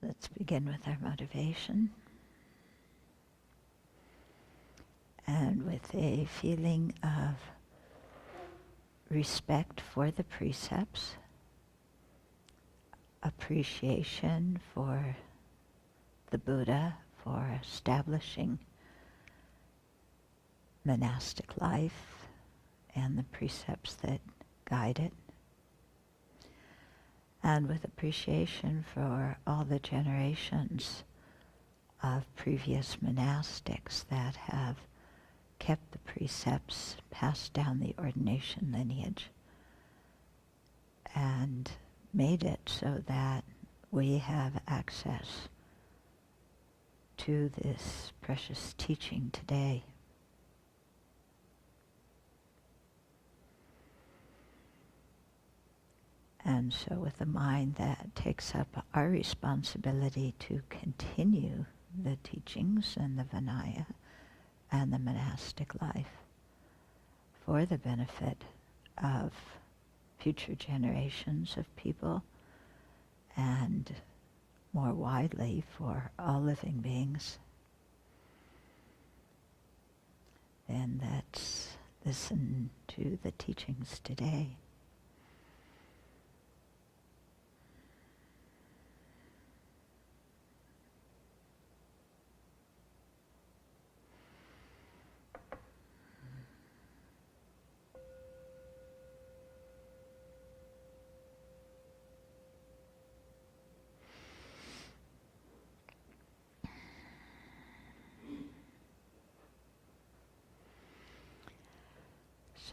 Let's begin with our motivation. And with a feeling of respect for the precepts, appreciation for the Buddha for establishing monastic life and the precepts that guide it, and with appreciation for all the generations of previous monastics that have kept the precepts, passed down the ordination lineage, and made it so that we have access to this precious teaching today. And so with a mind that takes up our responsibility to continue the teachings and the Vinaya and the monastic life for the benefit of future generations of people and more widely for all living beings, then let's listen to the teachings today.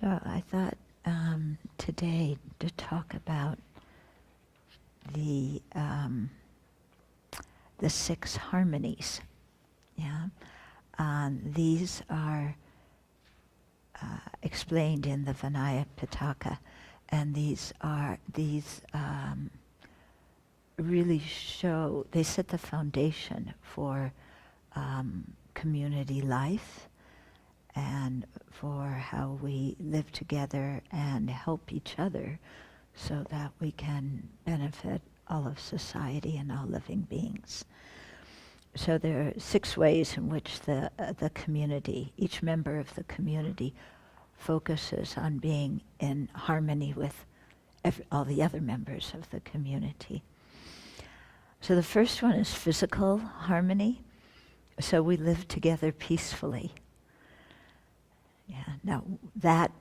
So I thought today to talk about the 6 harmonies. Yeah, these are explained in the Vinaya Pitaka, and these really show, they set the foundation for community life and for how we live together and help each other so that we can benefit all of society and all living beings. So there are 6 ways in which the community, each member of the community, focuses on being in harmony with all the other members of the community. So the first one is physical harmony. So we live together peacefully. Yeah, now that,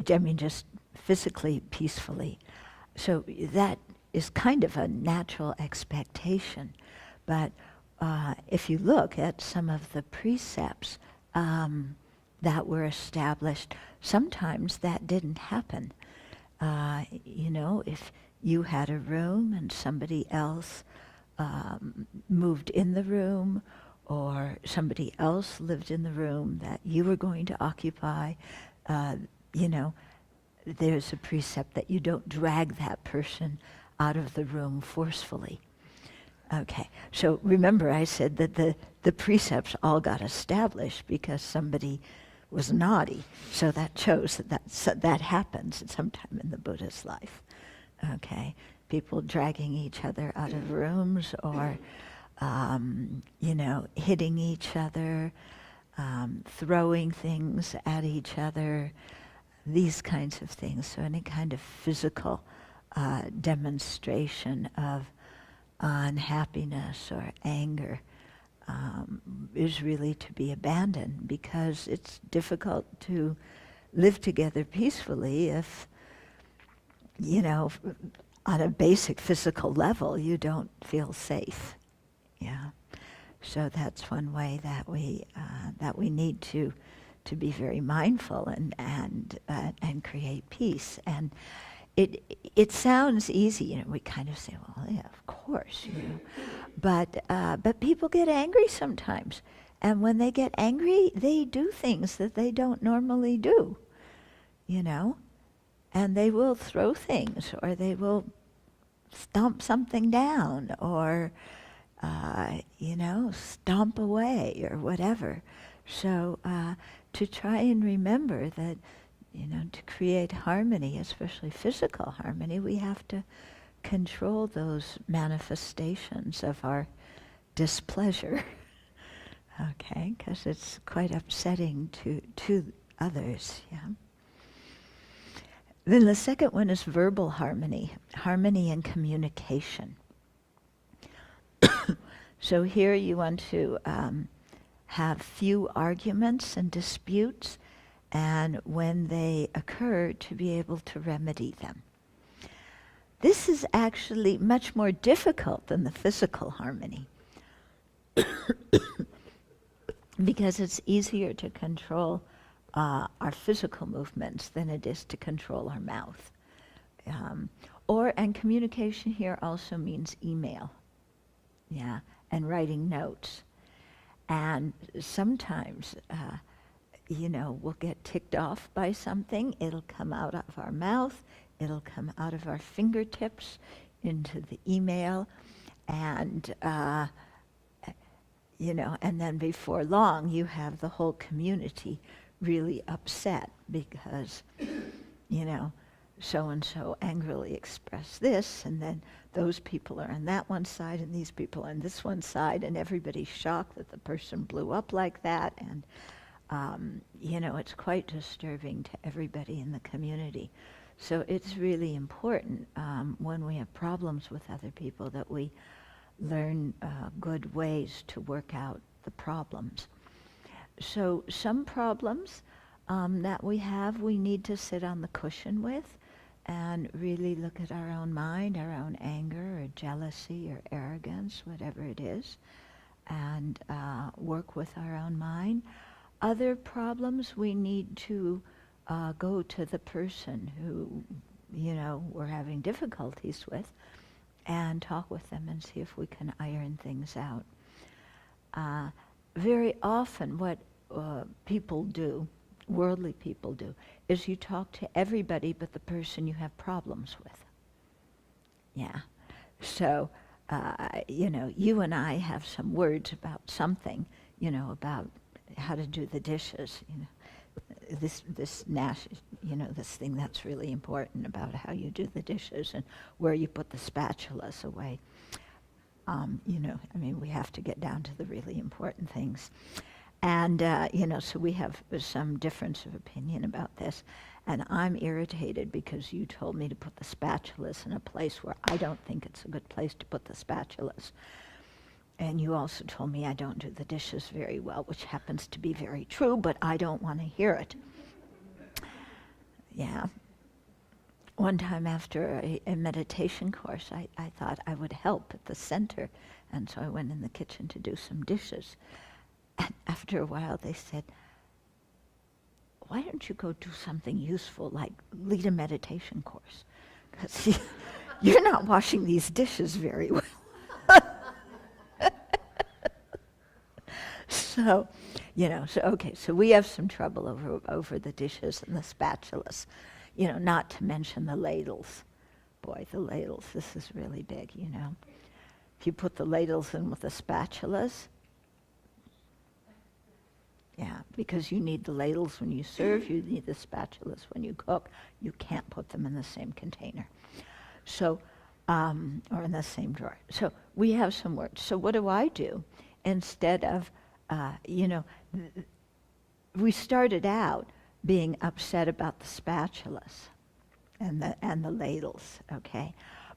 I mean, just physically peacefully. So that is kind of a natural expectation. But if you look at some of the precepts that were established, sometimes that didn't happen. If you had a room and somebody else moved in the room, or somebody else lived in the room that you were going to occupy, there's a precept that you don't drag that person out of the room forcefully. Okay, so remember I said that the precepts all got established because somebody was naughty. So that shows that happens sometime in the Buddha's life. Okay, people dragging each other out of rooms, or hitting each other, throwing things at each other, these kinds of things. So any kind of physical demonstration of unhappiness or anger is really to be abandoned, because it's difficult to live together peacefully if, on a basic physical level, you don't feel safe. Yeah, so that's one way that we need to be very mindful and create peace. And it sounds easy, we kind of say, well, yeah, of course, but people get angry sometimes, and when they get angry, they do things that they don't normally do, and they will throw things, or they will stomp something down, or stomp away, or whatever. So to try and remember that, to create harmony, especially physical harmony, we have to control those manifestations of our displeasure, okay, because it's quite upsetting to others, yeah. Then the second one is verbal harmony, harmony in communication. So here you want to have few arguments and disputes, and when they occur, to be able to remedy them. This is actually much more difficult than the physical harmony because it's easier to control our physical movements than it is to control our mouth. And communication here also means email, yeah, and writing notes. And sometimes, we'll get ticked off by something. It'll come out of our mouth. It'll come out of our fingertips into the email. And, and then before long, you have the whole community really upset because, so-and-so angrily expressed this, and then those people are on that one side, and these people on this one side, and everybody's shocked that the person blew up like that, and, it's quite disturbing to everybody in the community. So it's really important when we have problems with other people that we learn good ways to work out the problems. So some problems that we have, we need to sit on the cushion with and really look at our own mind, our own anger or jealousy or arrogance, whatever it is, and work with our own mind. Other problems we need to go to the person who, we're having difficulties with and talk with them and see if we can iron things out. Very often what people do, worldly people do, is you talk to everybody but the person you have problems with. Yeah. So, you and I have some words about something, about how to do the dishes, this this thing that's really important about how you do the dishes and where you put the spatulas away. We have to get down to the really important things. And, so we have some difference of opinion about this. And I'm irritated because you told me to put the spatulas in a place where I don't think it's a good place to put the spatulas. And you also told me I don't do the dishes very well, which happens to be very true, but I don't want to hear it. Yeah. One time after a meditation course, I thought I would help at the center. And so I went in the kitchen to do some dishes. And after a while they said, why don't you go do something useful like lead a meditation course? Because you're not washing these dishes very well. So, so we have some trouble over the dishes and the spatulas, not to mention the ladles. Boy, the ladles, this is really big, If you put the ladles in with the spatulas, yeah, because you need the ladles when you serve, you need the spatulas when you cook. You can't put them in the same container. So, or in the same drawer. So we have some words. So what do? Instead of, we started out being upset about the spatulas and the ladles, okay?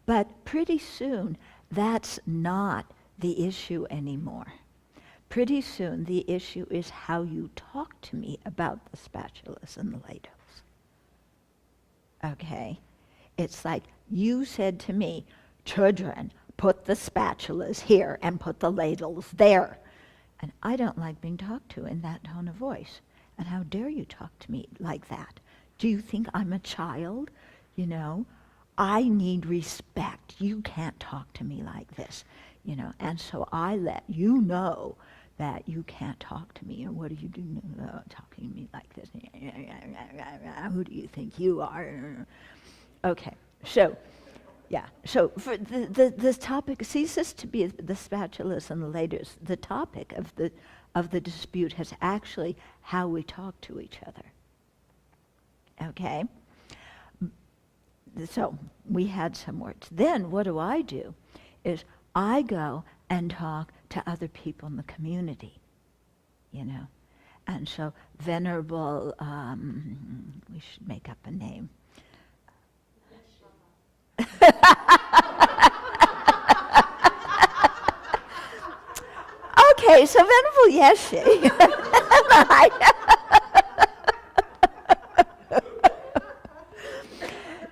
But pretty soon, that's not the issue anymore. Pretty soon, the issue is how you talk to me about the spatulas and the ladles. Okay? It's like you said to me, children, put the spatulas here and put the ladles there. And I don't like being talked to in that tone of voice. And how dare you talk to me like that? Do you think I'm a child? I need respect. You can't talk to me like this. And so I let you know that you can't talk to me, or what do you do talking to me like this? Who do you think you are? Okay, so, yeah, so for the topic ceases to be the spatulas and the ladles. The topic of the dispute has actually how we talk to each other. Okay? So, we had some words. Then what do? Is I go and talk to other people in the community, you know. And so Venerable, we should make up a name. Okay, so Venerable Yeshe.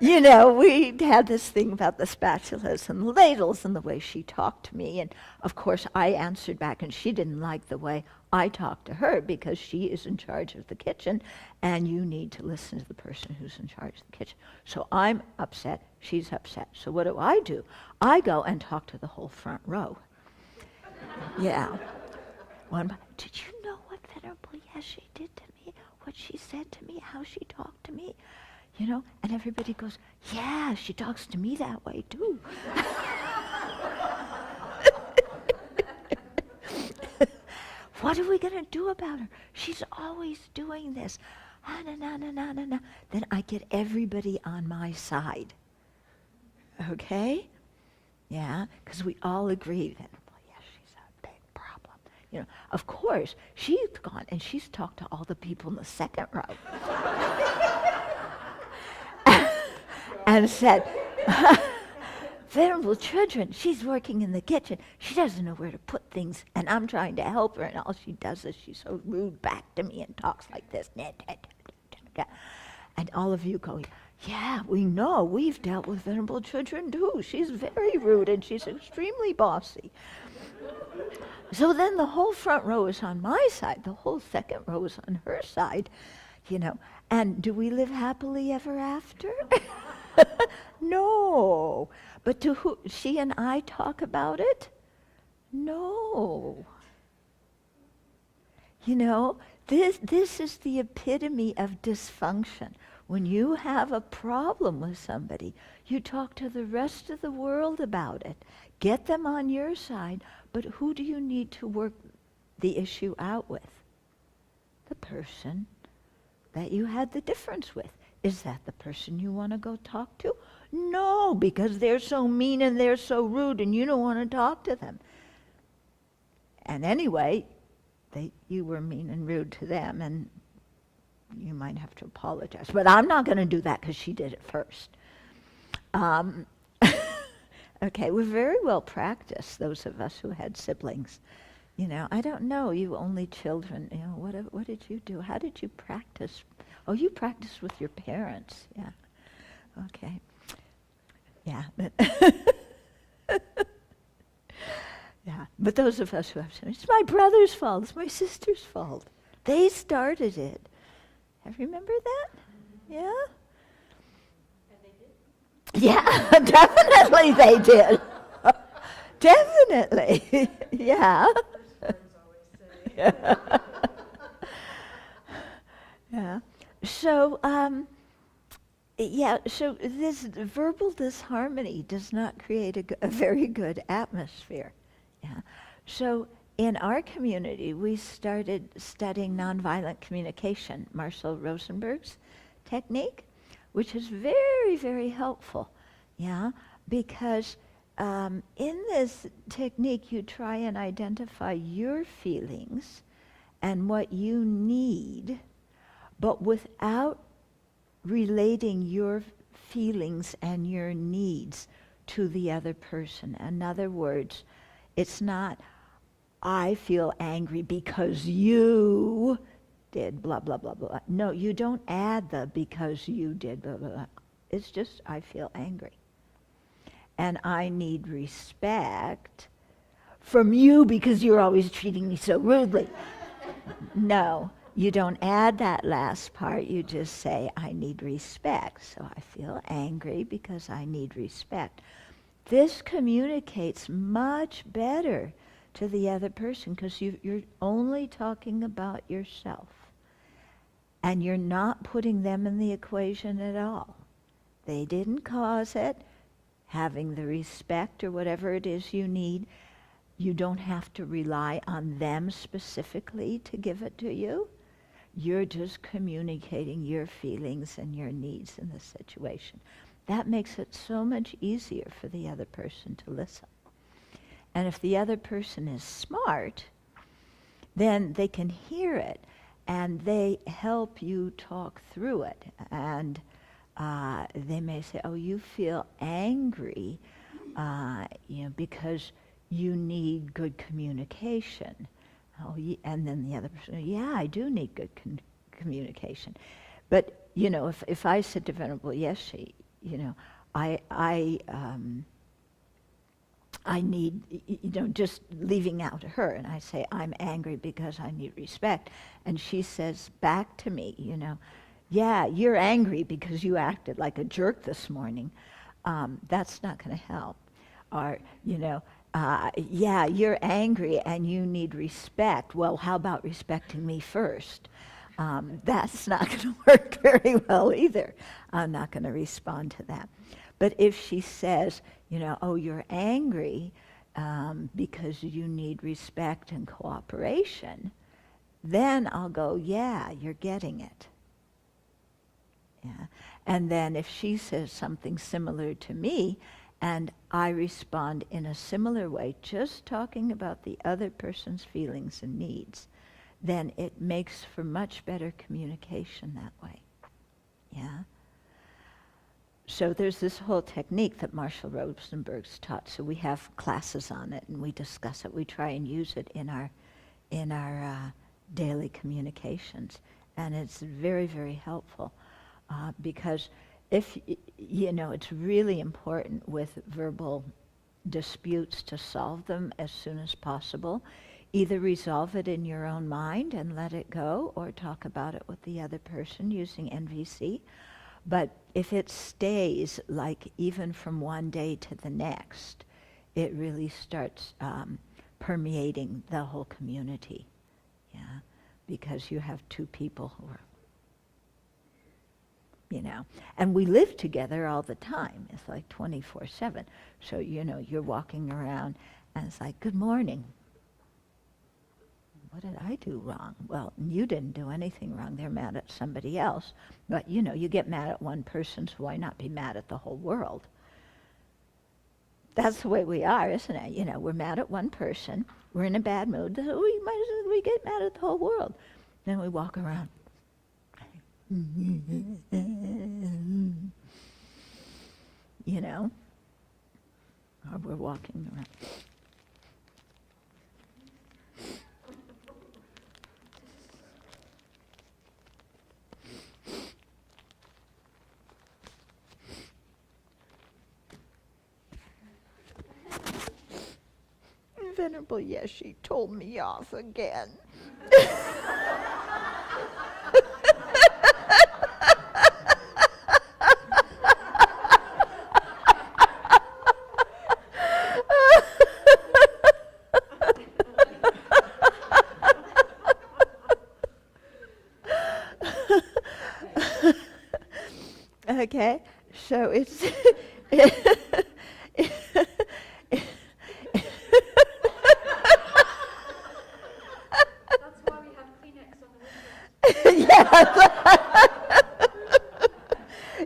You know, we had this thing about the spatulas and the ladles and the way she talked to me. And of course, I answered back, and she didn't like the way I talked to her because she is in charge of the kitchen, and you need to listen to the person who's in charge of the kitchen. So I'm upset, she's upset. So what do? I go and talk to the whole front row. Yeah. Did you know what Venerable Yeshe did to me? What she said to me? How she talked to me? You know, and everybody goes, yeah, she talks to me that way too. What are we going to do about her? She's always doing this. Then I get everybody on my side. Okay? Yeah, because we all agree that, well, yeah, she's a big problem. You know, of course, she's gone and she's talked to all the people in the second row. And said, Venerable children, she's working in the kitchen. She doesn't know where to put things, and I'm trying to help her, and all she does is she's so rude back to me and talks like this. And all of you go, yeah, we know. We've dealt with Venerable children too. She's very rude, and she's extremely bossy. So then the whole front row is on my side. The whole second row is on her side, you know. And do we live happily ever after? No. But do she and I talk about it? No. You know, this is the epitome of dysfunction. When you have a problem with somebody, you talk to the rest of the world about it. Get them on your side, but who do you need to work the issue out with? The person that you had the difference with. Is that the person you want to go talk to? No, because they're so mean and they're so rude and you don't want to talk to them. And anyway, you were mean and rude to them, and you might have to apologize. But I'm not going to do that because she did it first. Okay, we're very well practiced, those of us who had siblings. You know, I don't know, you only children, you know, what did you do? How did you practice? Oh, you practiced with your parents, yeah. Okay. Yeah. Yeah, but those of us who have siblings, it's my brother's fault, it's my sister's fault. They started it. Have you remembered that? Yeah? And they did? Yeah, definitely they did. Definitely, yeah. Yeah. Yeah. So, so this verbal disharmony does not create a very good atmosphere. Yeah. So in our community, we started studying nonviolent communication, Marshall Rosenberg's technique, which is very, very helpful. Yeah, because in this technique, you try and identify your feelings and what you need, but without relating your feelings and your needs to the other person. In other words, it's not, I feel angry because you did blah, blah, blah, blah. No, you don't add the because you did blah, blah, blah. It's just, I feel angry. And I need respect from you because you're always treating me so rudely. No, you don't add that last part. You just say, I need respect. So I feel angry because I need respect. This communicates much better to the other person because you're only talking about yourself. And you're not putting them in the equation at all. They didn't cause it. Having the respect or whatever it is you need, you don't have to rely on them specifically to give it to you. You're just communicating your feelings and your needs in the situation. that makes it so much easier for the other person to listen. And if the other person is smart, then they can hear it, and they help you talk through it. And they may say, oh, you feel angry, because you need good communication. Oh, and then the other person, yeah, I do need good communication. But, if I said to Venerable Yeshe, I need, just leaving out her, and I say, I'm angry because I need respect. And she says back to me, yeah, you're angry because you acted like a jerk this morning. That's not going to help. Or, yeah, you're angry and you need respect. Well, how about respecting me first? That's not going to work very well either. I'm not going to respond to that. But if she says, oh, you're angry because you need respect and cooperation, then I'll go, yeah, you're getting it. Yeah. And then if she says something similar to me, and I respond in a similar way, just talking about the other person's feelings and needs, then it makes for much better communication that way. Yeah. So there's this whole technique that Marshall Rosenberg's taught. So we have classes on it, and we discuss it. We try and use it in our daily communications, and it's very, very helpful because if it's really important with verbal disputes to solve them as soon as possible. Either resolve it in your own mind and let it go, or talk about it with the other person using NVC. But if it stays, like even from one day to the next, it really starts permeating the whole community, yeah, because you have two people who are, and we live together all the time. It's like 24/7. So, you're walking around and it's like, good morning. What did I do wrong? Well, you didn't do anything wrong. They're mad at somebody else. But, you get mad at one person, so why not be mad at the whole world? That's the way we are, isn't it? We're mad at one person. We're in a bad mood. So we get mad at the whole world. Then we walk around. Or we're walking around. Venerable Yeshe told me off again. Okay, so it's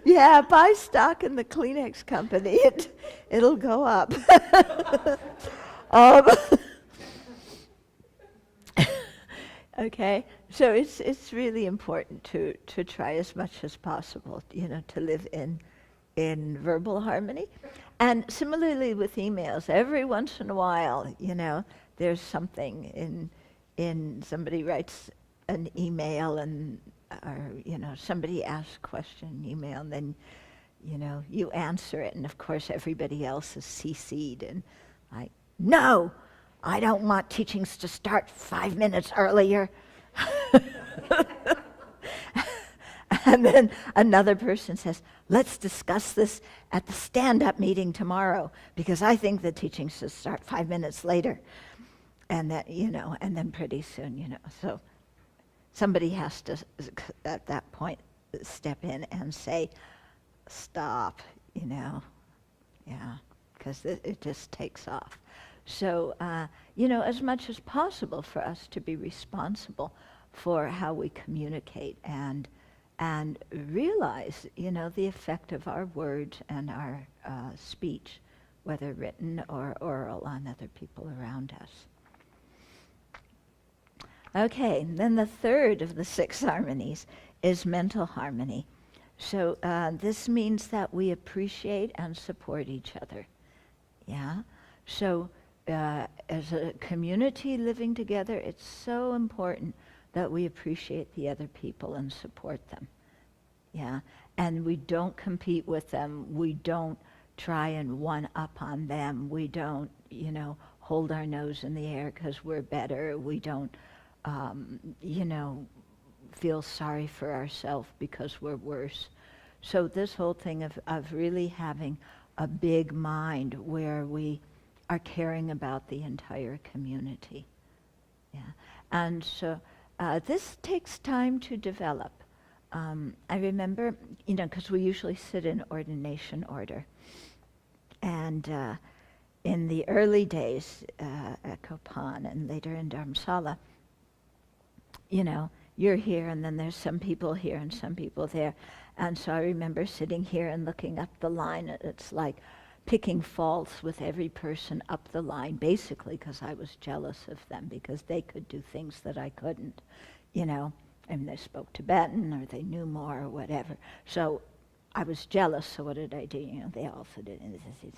yeah, buy stock in the Kleenex company. It'll go up. Okay, so it's really important to try as much as possible, to live in verbal harmony. And similarly with emails, every once in a while, there's something in somebody writes an email or somebody asks a question in email, and then you answer it, and of course everybody else is CC'd, and like, no, I don't want teachings to start 5 minutes earlier. And then another person says, let's discuss this at the stand-up meeting tomorrow, because I think the teachings should start 5 minutes later. And that, and then pretty soon, so somebody has to, at that point, step in and say, stop, yeah, because it just takes off. So, as much as possible for us to be responsible for how we communicate and and realize, the effect of our words and our speech, whether written or oral, on other people around us. Okay, then the third of the 6 harmonies is mental harmony. So this means that we appreciate and support each other. Yeah? So as a community living together, it's so important that we appreciate the other people and support them. Yeah? And we don't compete with them. We don't try and one-up on them. We don't, hold our nose in the air because we're better. We don't, feel sorry for ourselves because we're worse. So this whole thing of really having a big mind where we are caring about the entire community. Yeah. And so this takes time to develop. I remember, because we usually sit in ordination order. And in the early days at Kopan and later in Dharamsala, you're here and then there's some people here and some people there. And so I remember sitting here and looking up the line. It's like picking faults with every person up the line, basically because I was jealous of them because they could do things that I couldn't, and they spoke Tibetan or they knew more or whatever. So I was jealous, so what did I do? They also did this.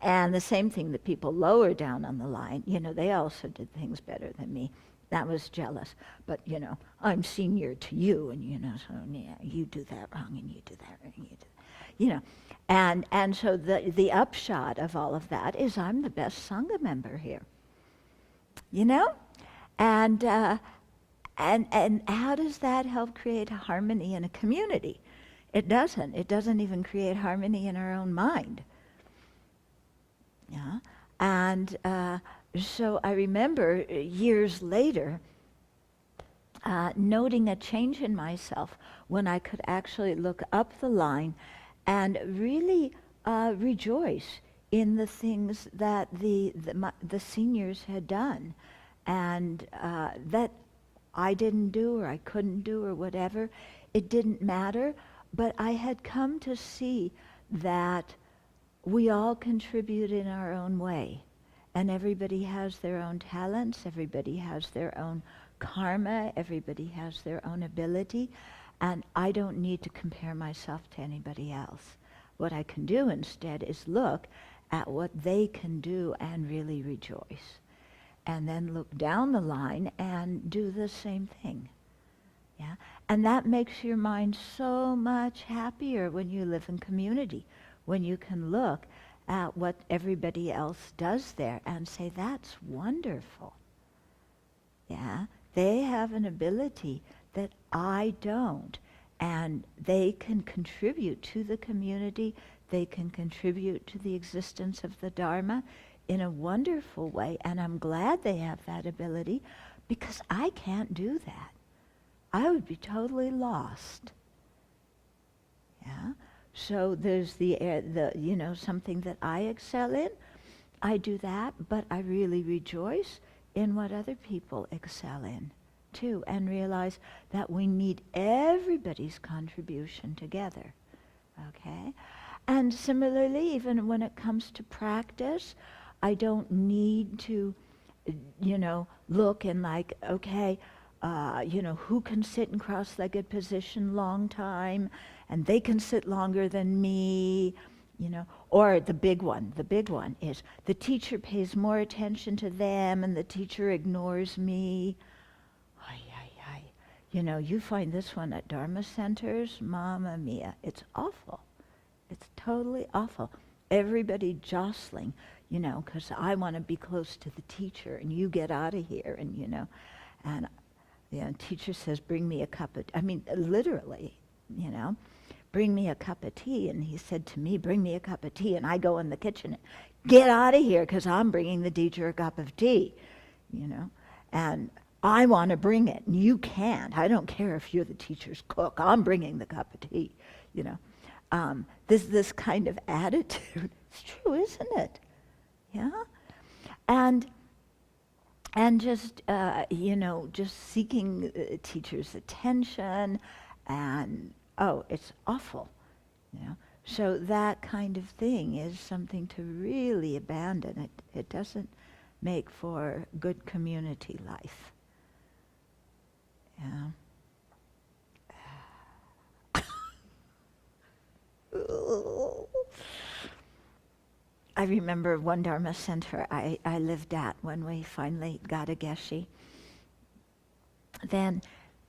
And the same thing, the people lower down on the line, they also did things better than me. That was jealous. But, I'm senior to you, and, so, yeah, you do that wrong, and you do that wrong, and you do that. And so the upshot of all of that is I'm the best Sangha member here. And how does that help create harmony in a community? It doesn't. It doesn't even create harmony in our own mind. Yeah. And so I remember years later noting a change in myself when I could actually look up the line and really rejoice in the things that the seniors had done, and that I didn't do or I couldn't do or whatever. It didn't matter, but I had come to see that we all contribute in our own way. And everybody has their own talents, everybody has their own karma, everybody has their own ability, and I don't need to compare myself to anybody else. What I can do instead is look at what they can do and really rejoice. And then look down the line and do the same thing. Yeah? And that makes your mind so much happier when you live in community, when you can look at what everybody else does there and say, that's wonderful. Yeah? They have an ability that I don't, and they can contribute to the community, they can contribute to the existence of the Dharma in a wonderful way, and I'm glad they have that ability because I can't do that. I would be totally lost. Yeah? So there's the something that I excel in. I do that, but I really rejoice in what other people excel in too, and realize that we need everybody's contribution together. Okay? And similarly, even when it comes to practice, I don't need to, look and like, okay, who can sit in cross-legged position long time, and they can sit longer than me, or the big one is the teacher pays more attention to them and the teacher ignores me. You find this one at Dharma centers, Mamma Mia, it's awful. It's totally awful. Everybody jostling, because I want to be close to the teacher and you get out of here, and, and the teacher says, bring me a cup of, literally, bring me a cup of tea. And he said to me, bring me a cup of tea. And I go in the kitchen and get out of here because I'm bringing the teacher a cup of tea, And I want to bring it, and you can't. I don't care if you're the teacher's cook. I'm bringing the cup of tea, This kind of attitude. It's true, isn't it? Yeah? And just, just seeking teachers' attention and it's awful, you know. So that kind of thing is something to really abandon. It doesn't make for good community life. Yeah. I remember one Dharma center I lived at when we finally got a geshe. Then,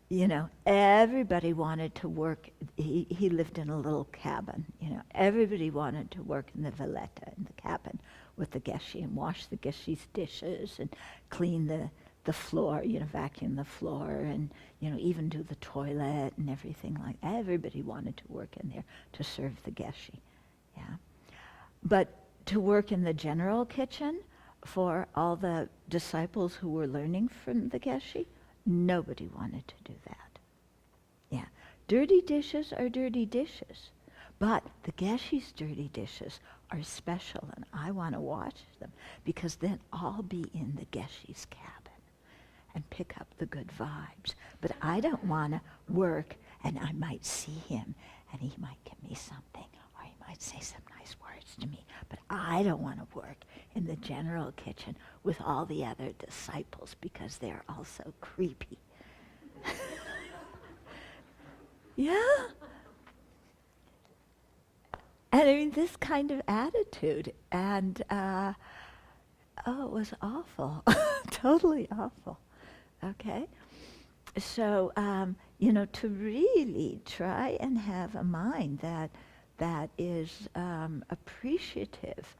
you know, everybody wanted to work. He lived in a little cabin, you know. Everybody wanted to work in the valletta, in the cabin, with the geshe and wash the geshe's dishes and clean the floor, you know, vacuum the floor and, you know, even do the toilet and everything like that. Everybody wanted to work in there to serve the geshe, yeah. But to work in the general kitchen for all the disciples who were learning from the geshe, nobody wanted to do that. Yeah, dirty dishes are dirty dishes, but the geshe's dirty dishes are special, and I want to watch them because then I'll be in the geshe's cabin and pick up the good vibes. But I don't want to work, and I might see him, and he might give me something, or he might say some nice words to me. But I don't want to work in the general kitchen with all the other disciples because they're all so creepy. Yeah. And I mean, this kind of attitude, and it was awful, totally awful. Okay, so you know, to really try and have a mind that is appreciative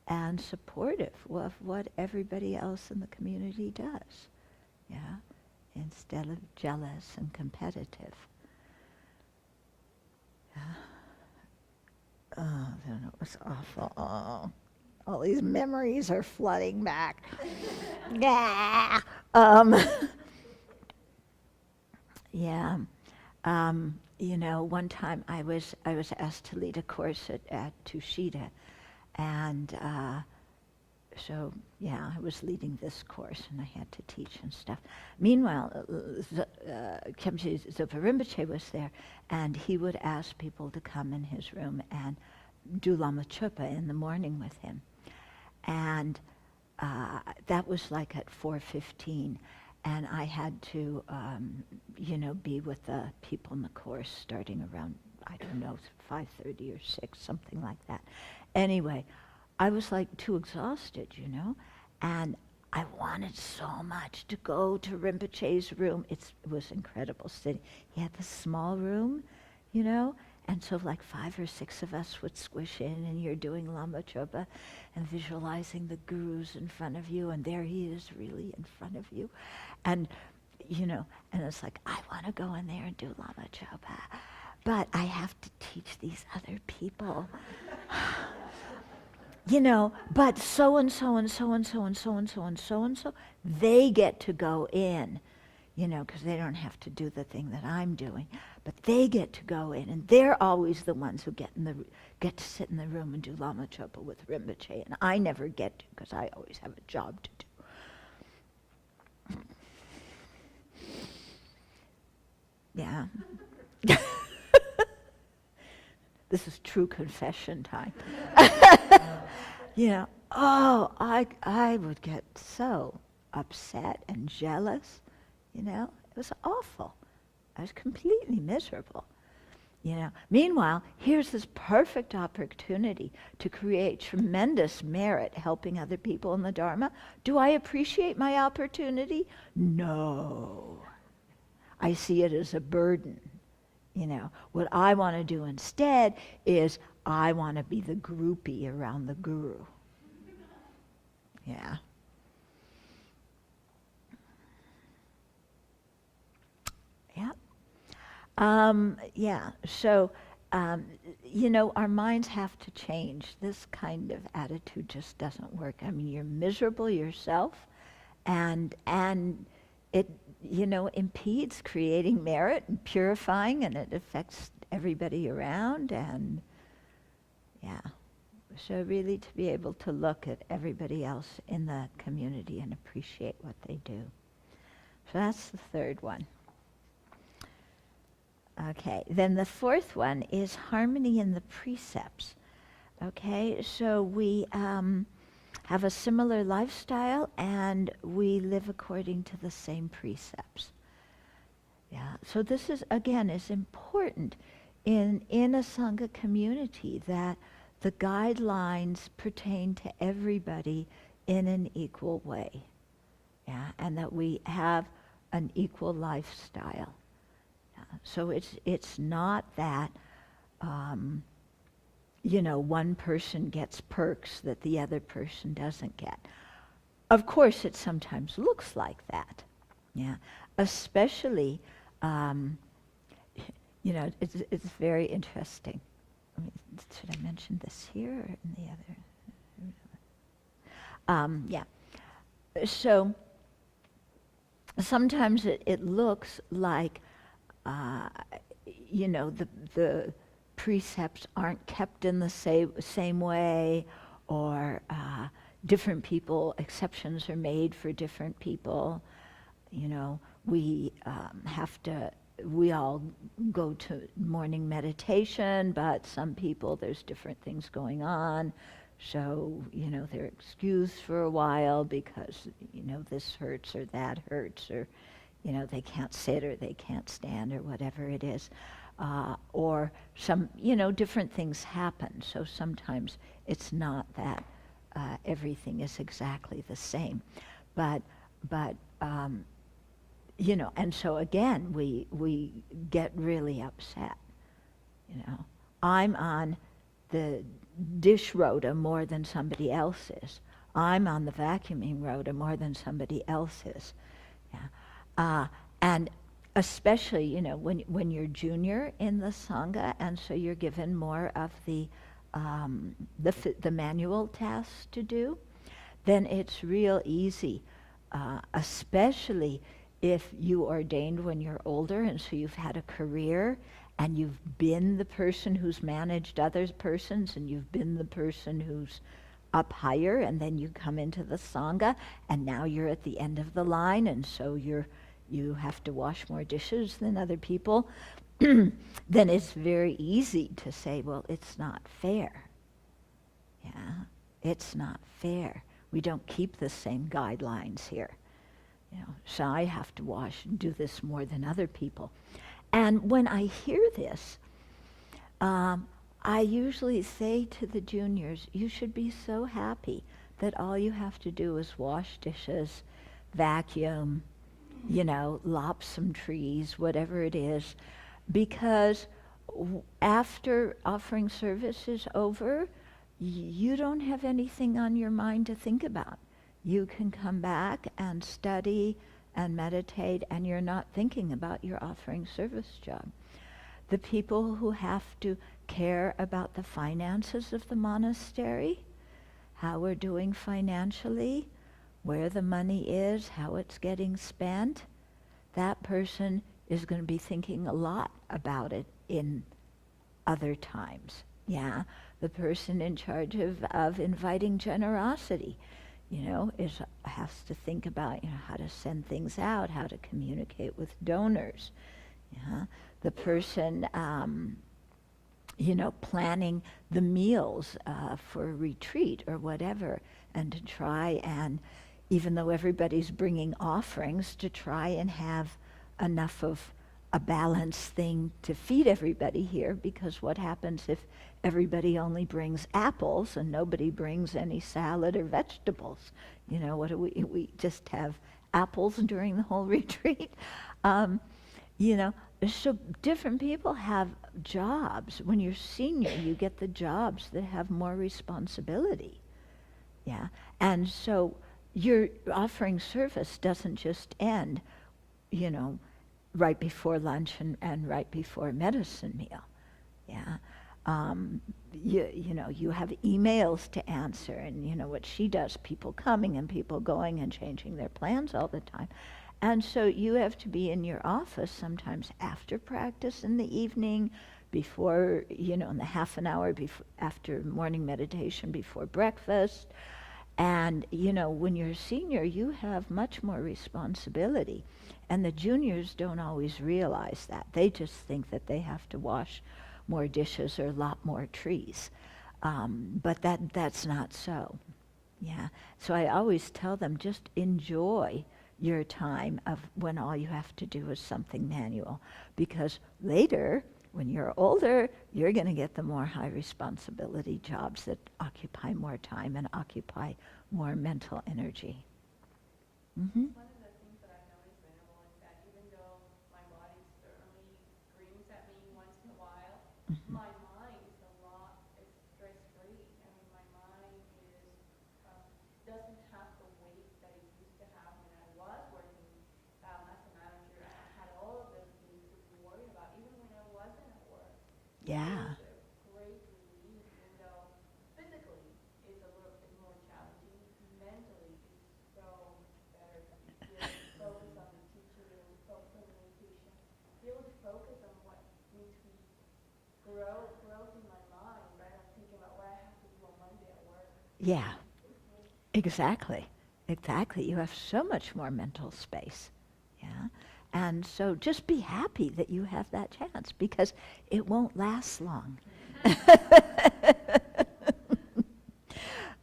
and supportive of what everybody else in the community does, yeah, instead of jealous and competitive. Yeah. Oh, then it was awful. Oh, all these memories are flooding back. Yeah. Yeah. You know, one time I was asked to lead a course at Tushita, and so yeah, I was leading this course, and I had to teach and stuff. Meanwhile, Khyentse Zopa Rinpoche was there, and he would ask people to come in his room and do Lama Chupa in the morning with him, and that was like at 4:15. And I had to, you know, be with the people in the course starting around, I don't know, 5:30 or 6, something like that. Anyway, I was like too exhausted, you know, and I wanted so much to go to Rinpoche's room. It was incredible sitting. He had this small room, you know, and so like 5 or 6 of us would squish in, and you're doing Lama Chopa and visualizing the gurus in front of you, and there he is really in front of you. And, you know, and it's like, I want to go in there and do Lama Chopa, but I have to teach these other people. You know, but so-and-so and so-and-so and so-and-so and so-and-so, they get to go in, you know, because they don't have to do the thing that I'm doing. But they get to go in, and they're always the ones who get to sit in the room and do Lama Chopa with Rinpoche, and I never get to because I always have a job to do. Yeah. This is true confession time. You know, I would get so upset and jealous, you know. It was awful. I was completely miserable, you know. Meanwhile, here's this perfect opportunity to create tremendous merit helping other people in the Dharma. Do I appreciate my opportunity? No. I see it as a burden, you know. What I want to do instead is I want to be the groupie around the guru. Yeah. Yeah. Yeah, so, you know, our minds have to change. This kind of attitude just doesn't work. I mean, you're miserable yourself, and it, you know, impedes creating merit and purifying, and it affects everybody around, and yeah. So really to be able to look at everybody else in the community and appreciate what they do. So that's the third one. Okay, then the fourth one is harmony in the precepts. Okay, so we have a similar lifestyle and we live according to the same precepts. Yeah, so this is, again, is important in a Sangha community, that the guidelines pertain to everybody in an equal way. Yeah, and that we have an equal lifestyle. Yeah, so it's not that, one person gets perks that the other person doesn't get. Of course, it sometimes looks like that. Yeah, especially, it's very interesting. Should I mention this here or in the other? Yeah. So sometimes it looks like, the precepts aren't kept in the same way, or different people, exceptions are made for different people. We we all go to morning meditation, but some people, there's different things going on. So, they're excused for a while because, this hurts or that hurts, or, they can't sit or they can't stand or whatever it is. Or some, different things happen. So sometimes it's not that everything is exactly the same. But and so again, we get really upset. I'm on the dish rota more than somebody else is. I'm on the vacuuming rota more than somebody else is. Yeah. And especially, when you're junior in the Sangha, and so you're given more of the manual tasks to do, then it's real easy, especially if you ordained when you're older, and so you've had a career, and you've been the person who's managed other persons, and you've been the person who's up higher, and then you come into the Sangha, and now you're at the end of the line, and so you have to wash more dishes than other people, then it's very easy to say, well, it's not fair. Yeah, it's not fair. We don't keep the same guidelines here. So I have to wash and do this more than other people. And when I hear this, I usually say to the juniors, you should be so happy that all you have to do is wash dishes, vacuum, lop some trees, whatever it is, because after offering service is over, you don't have anything on your mind to think about. You can come back and study and meditate, and you're not thinking about your offering service job. The people who have to care about the finances of the monastery, how we're doing financially, where the money is, how it's getting spent, that person is going to be thinking a lot about it in other times. Yeah, the person in charge of inviting generosity, has to think about, how to send things out, how to communicate with donors. Yeah, the person, planning the meals for a retreat or whatever, and to try and, even though everybody's bringing offerings, to try and have enough of a balanced thing to feed everybody here, because what happens if everybody only brings apples and nobody brings any salad or vegetables? What do we just have apples during the whole retreat? So different people have jobs. When you're senior, you get the jobs that have more responsibility. Yeah, and so your offering service doesn't just end, right before lunch and right before medicine meal. Yeah. You have emails to answer, and what she does, people coming and people going and changing their plans all the time. And so you have to be in your office sometimes after practice in the evening, before, in the half an hour after morning meditation, before breakfast. And, you know, when you're a senior, you have much more responsibility. And the juniors don't always realize that. They just think that they have to wash more dishes or lop more trees. But that's not so. Yeah. So I always tell them, just enjoy your time of when all you have to do is something manual. Because later, when you're older, you're going to get the more high responsibility jobs that occupy more time and occupy more mental energy. Mm-hmm. One of the things that I noticed, Venerable, is that even though my body certainly screams at me once in a while, Mm-hmm. my mind is is stress-free. I mean, my mind doesn't have the weight that it used to have when I was working as a manager. I had all of those things to be worried about, even when I wasn't at work. Yeah. It was a great relief, even though physically it's a little bit more challenging. Mentally, it's so much better to be able to focus on the teaching, be able to focus on the meditation, be able to focus on what needs to growth in my mind, rather than thinking about what I have to do on Monday at work. Yeah. Exactly. Exactly. You have so much more mental space. Yeah. And so just be happy that you have that chance, because it won't last long.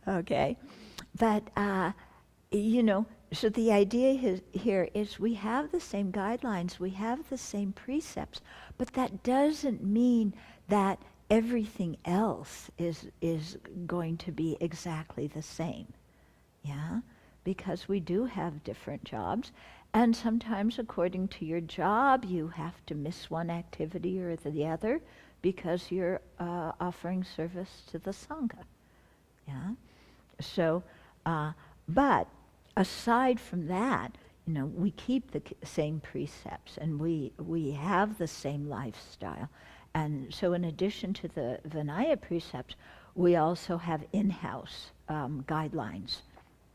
Okay. But, you know, so the idea here is we have the same guidelines, we have the same precepts, but that doesn't mean that everything else is going to be exactly the same. Yeah, because we do have different jobs, and sometimes according to your job you have to miss one activity or the other because you're offering service to the Sangha. Yeah, so, but aside from that, you know, we keep the same precepts and we have the same lifestyle. And so in addition to the Vinaya precepts, we also have in-house guidelines,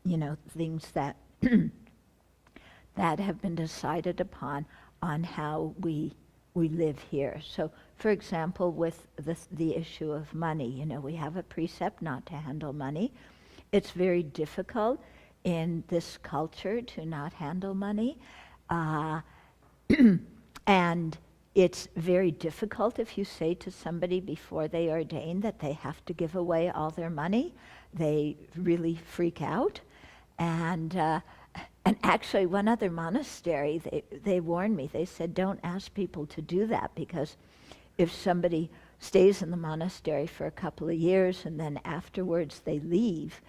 you know, things that that have been decided upon on how we live here. So, for example, with the issue of money, you know, we have a precept not to handle money. It's very difficult in this culture to not handle money. And it's very difficult if you say to somebody before they ordain that they have to give away all their money. They really freak out. And actually, one other monastery, they warned me. They said, don't ask people to do that, because if somebody stays in the monastery for a couple of years and then afterwards they leave,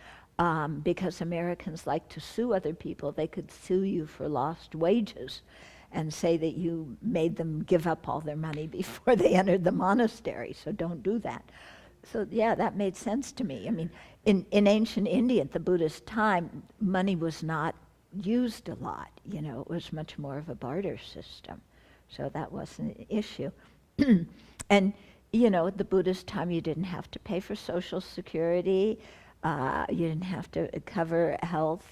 because Americans like to sue other people, they could sue you for lost wages and say that you made them give up all their money before they entered the monastery, so don't do that. So yeah, that made sense to me. I mean, in ancient India at the Buddhist time, money was not used a lot. You know, it was much more of a barter system. So that wasn't an issue. And, you know, at the Buddhist time, you didn't have to pay for Social Security. You didn't have to cover health.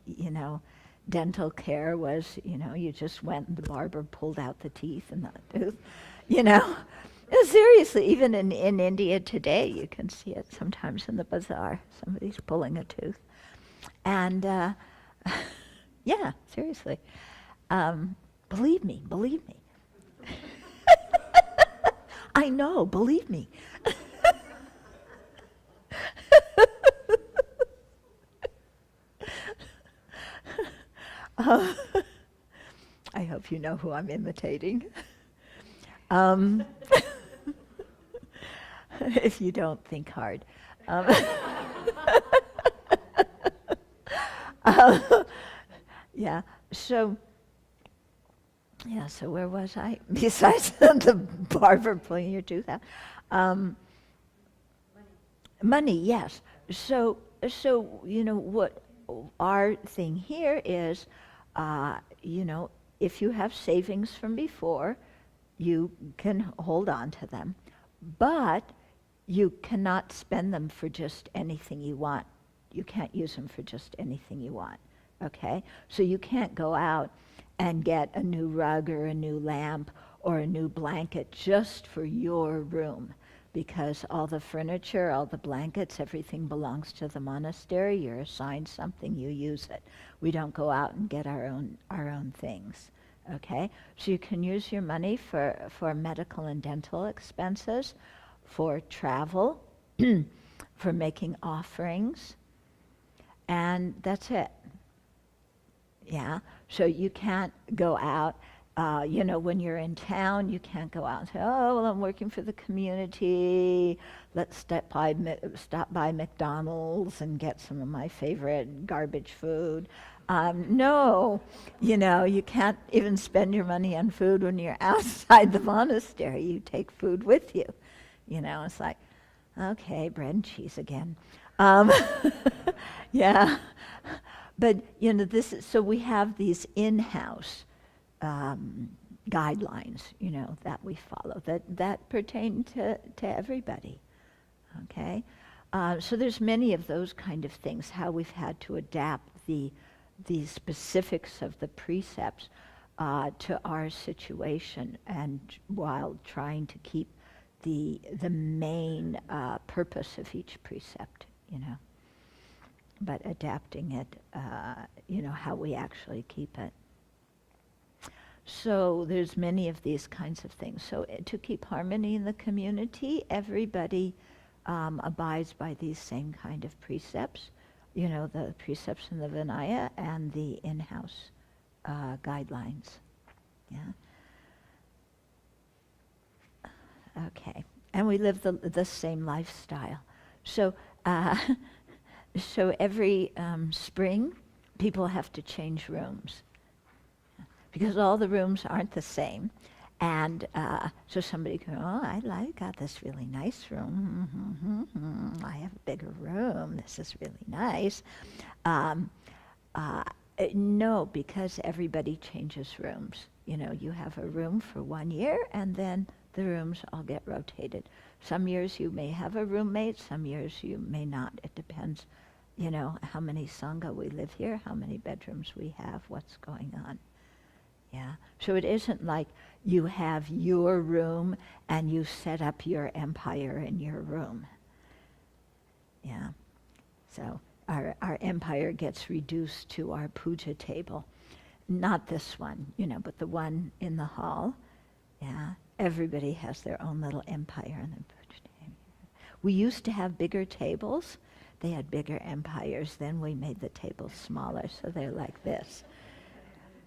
You know, dental care was, you know, you just went and the barber pulled out the teeth and the tooth, you know. Seriously, even in India today, you can see it sometimes in the bazaar. Somebody's pulling a tooth. And, yeah, seriously. Believe me. I know, believe me. I hope you know who I'm imitating. If you don't, think hard. Yeah, so where was I? Besides the barber pulling your tooth out. Money, yes. So, you know, what our thing here is, you know, if you have savings from before, you can hold on to them, but you cannot spend them for just anything you want. You can't use them for just anything you want, okay? So you can't go out and get a new rug or a new lamp or a new blanket just for your room. because all the furniture, all the blankets, everything belongs to the monastery. You're assigned something, you use it. We don't go out and get our own things. Okay? So you can use your money for medical and dental expenses, for travel, for making offerings, and that's it. Yeah? So you can't go out. When you're in town, you can't go out and say, oh, well, I'm working for the community. Let's stop by McDonald's and get some of my favorite garbage food. No, you can't even spend your money on food when you're outside the monastery. You take food with you. It's like, okay, bread and cheese again. Yeah. But, so we have these in-house guidelines, that we follow, that pertain to everybody, okay? So there's many of those kind of things, how we've had to adapt the specifics of the precepts to our situation, and while trying to keep the main purpose of each precept, but adapting it, how we actually keep it. So there's many of these kinds of things. So to keep harmony in the community, everybody abides by these same kind of precepts, the precepts in the Vinaya and the in-house guidelines. Yeah. Okay. And we live the same lifestyle. So so every spring, people have to change rooms, because all the rooms aren't the same. And so somebody can, I got this really nice room. I have a bigger room. This is really nice. No, because everybody changes rooms. You have a room for 1 year, and then the rooms all get rotated. Some years you may have a roommate, some years you may not. It depends, how many Sangha we live here, how many bedrooms we have, what's going on. Yeah. So it isn't like you have your room and you set up your empire in your room. Yeah. So our empire gets reduced to our puja table. Not this one, but the one in the hall. Yeah. Everybody has their own little empire in the puja table. We used to have bigger tables. They had bigger empires. Then we made the tables smaller, so they're like this.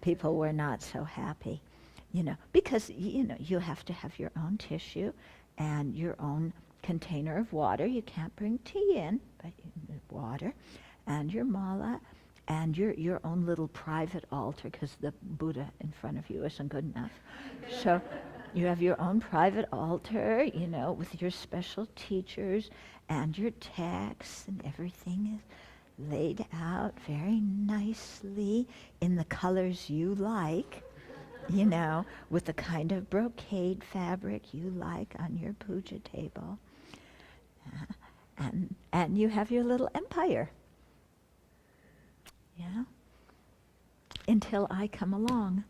People were not so happy, because, you have to have your own tissue and your own container of water. You can't bring tea in, but water, and your mala, and your own little private altar, because the Buddha in front of you isn't good enough. So you have your own private altar, with your special teachers and your texts, and everything is laid out very nicely in the colors you like, with the kind of brocade fabric you like on your puja table. And you have your little empire. Yeah? Until I come along.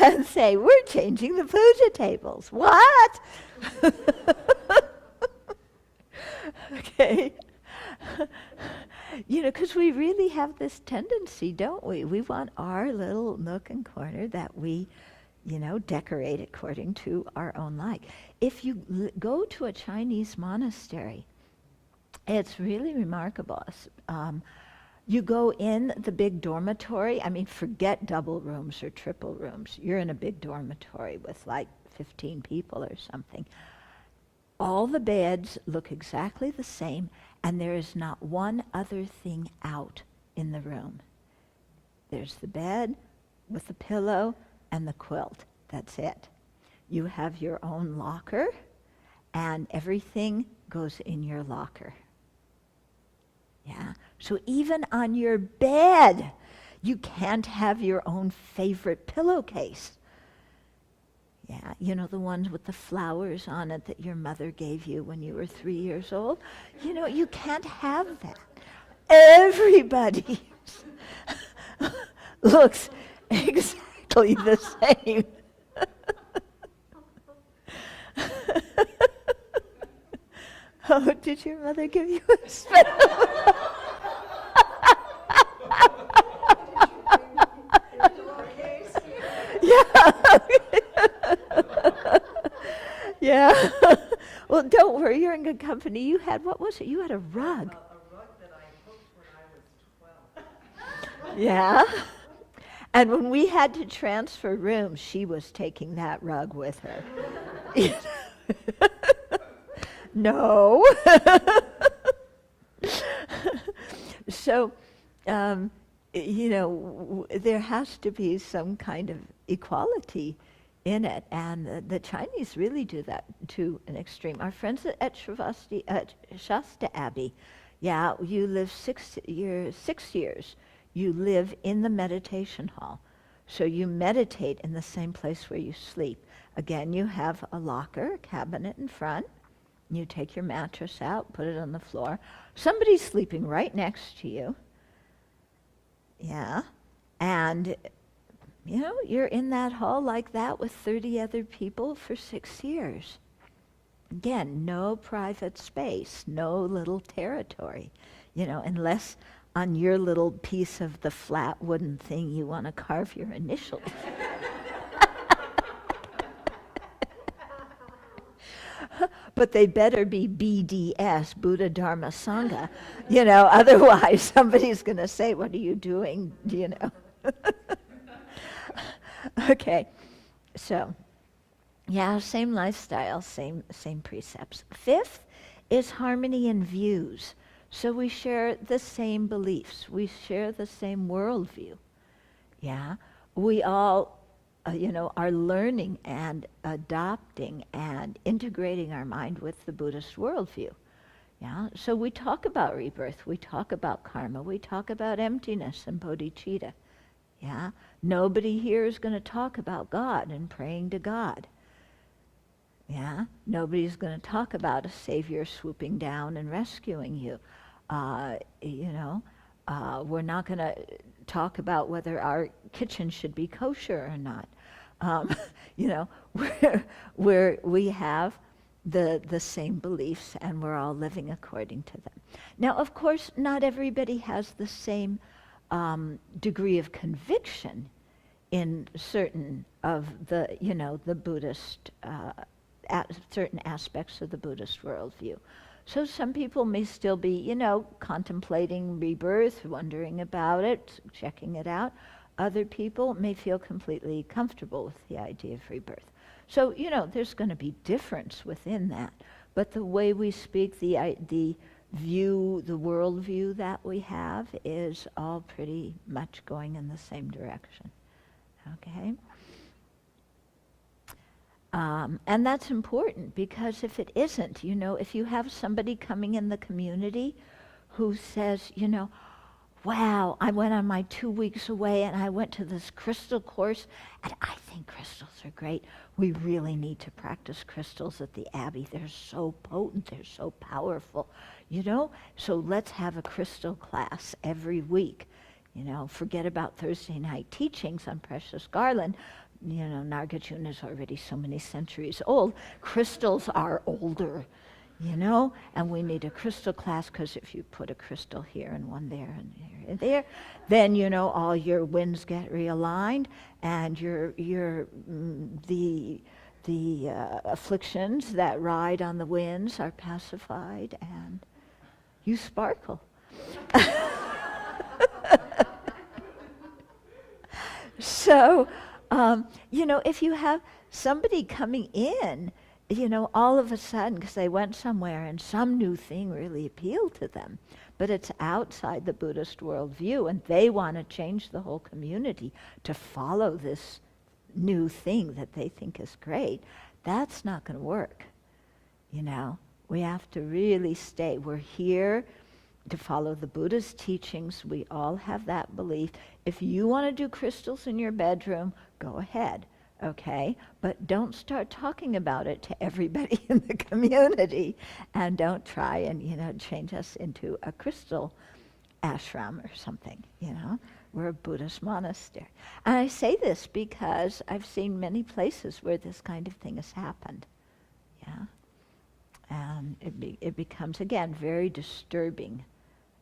And say, we're changing the puja tables. What? Okay. Because we really have this tendency, don't we? We want our little nook and corner that we, decorate according to our own like. If you go to a Chinese monastery, it's really remarkable. You go in the big dormitory. Forget double rooms or triple rooms. You're in a big dormitory with like 15 people or something. All the beds look exactly the same, and there is not one other thing out in the room. There's the bed with the pillow and the quilt. That's it. You have your own locker, and everything goes in your locker. Yeah. So even on your bed, you can't have your own favorite pillowcase. Yeah, the ones with the flowers on it that your mother gave you when you were 3 years old. You can't have that. Everybody looks exactly the same. Oh, did your mother give you a special? Yeah. Yeah. Well, don't worry, you're in good company. You had, what was it? You had a rug. A rug that I hooked when I was 12. Yeah. And when we had to transfer rooms, she was taking that rug with her. No. So, there has to be some kind of equality in it, and the Chinese really do that to an extreme. Our friends at Sravasti, at Shasta Abbey, yeah, you live 6 years. 6 years. You live in the meditation hall, so you meditate in the same place where you sleep. Again, you have a locker, a cabinet in front. You take your mattress out, put it on the floor. Somebody's sleeping right next to you. Yeah. And, you're in that hall like that with 30 other people for 6 years. Again, no private space, no little territory, unless on your little piece of the flat wooden thing you want to carve your initials. But they better be BDS, Buddha, Dharma, Sangha. Otherwise somebody's going to say, what are you doing, Okay, so, yeah, same lifestyle, same precepts. 5th is harmony in views. So we share the same beliefs. We share the same worldview. Yeah, we all are learning and adopting and integrating our mind with the Buddhist worldview. Yeah, so we talk about rebirth, we talk about karma, we talk about emptiness and bodhicitta. Yeah, nobody here is going to talk about God and praying to God. Yeah, nobody's going to talk about a savior swooping down and rescuing you. We're not going to talk about whether our kitchen should be kosher or not. Where we have the same beliefs and we're all living according to them. Now, of course, not everybody has the same degree of conviction in certain of the Buddhist, certain aspects of the Buddhist worldview. So some people may still be, contemplating rebirth, wondering about it, checking it out. Other people may feel completely comfortable with the idea of rebirth. So, there's going to be difference within that. But the way we speak, the view, the worldview that we have is all pretty much going in the same direction. Okay? And that's important because if it isn't, if you have somebody coming in the community who says, wow, I went on my 2 weeks away and I went to this crystal course and I think crystals are great. We really need to practice crystals at the Abbey. They're so potent, they're so powerful, So let's have a crystal class every week. Forget about Thursday night teachings on Precious Garland. Nagarjuna is already so many centuries old. Crystals are older, and we need a crystal class because if you put a crystal here and one there and here and there, then, all your winds get realigned and the afflictions that ride on the winds are pacified and you sparkle. So, if you have somebody coming in, all of a sudden, because they went somewhere and some new thing really appealed to them, but it's outside the Buddhist worldview and they want to change the whole community to follow this new thing that they think is great, that's not going to work. We have to really stay. We're here to follow the Buddha's teachings. We all have that belief. If you want to do crystals in your bedroom, go ahead, okay? But don't start talking about it to everybody in the community, and don't try and, change us into a crystal ashram or something, We're a Buddhist monastery. And I say this because I've seen many places where this kind of thing has happened, yeah? And it becomes, again, very disturbing.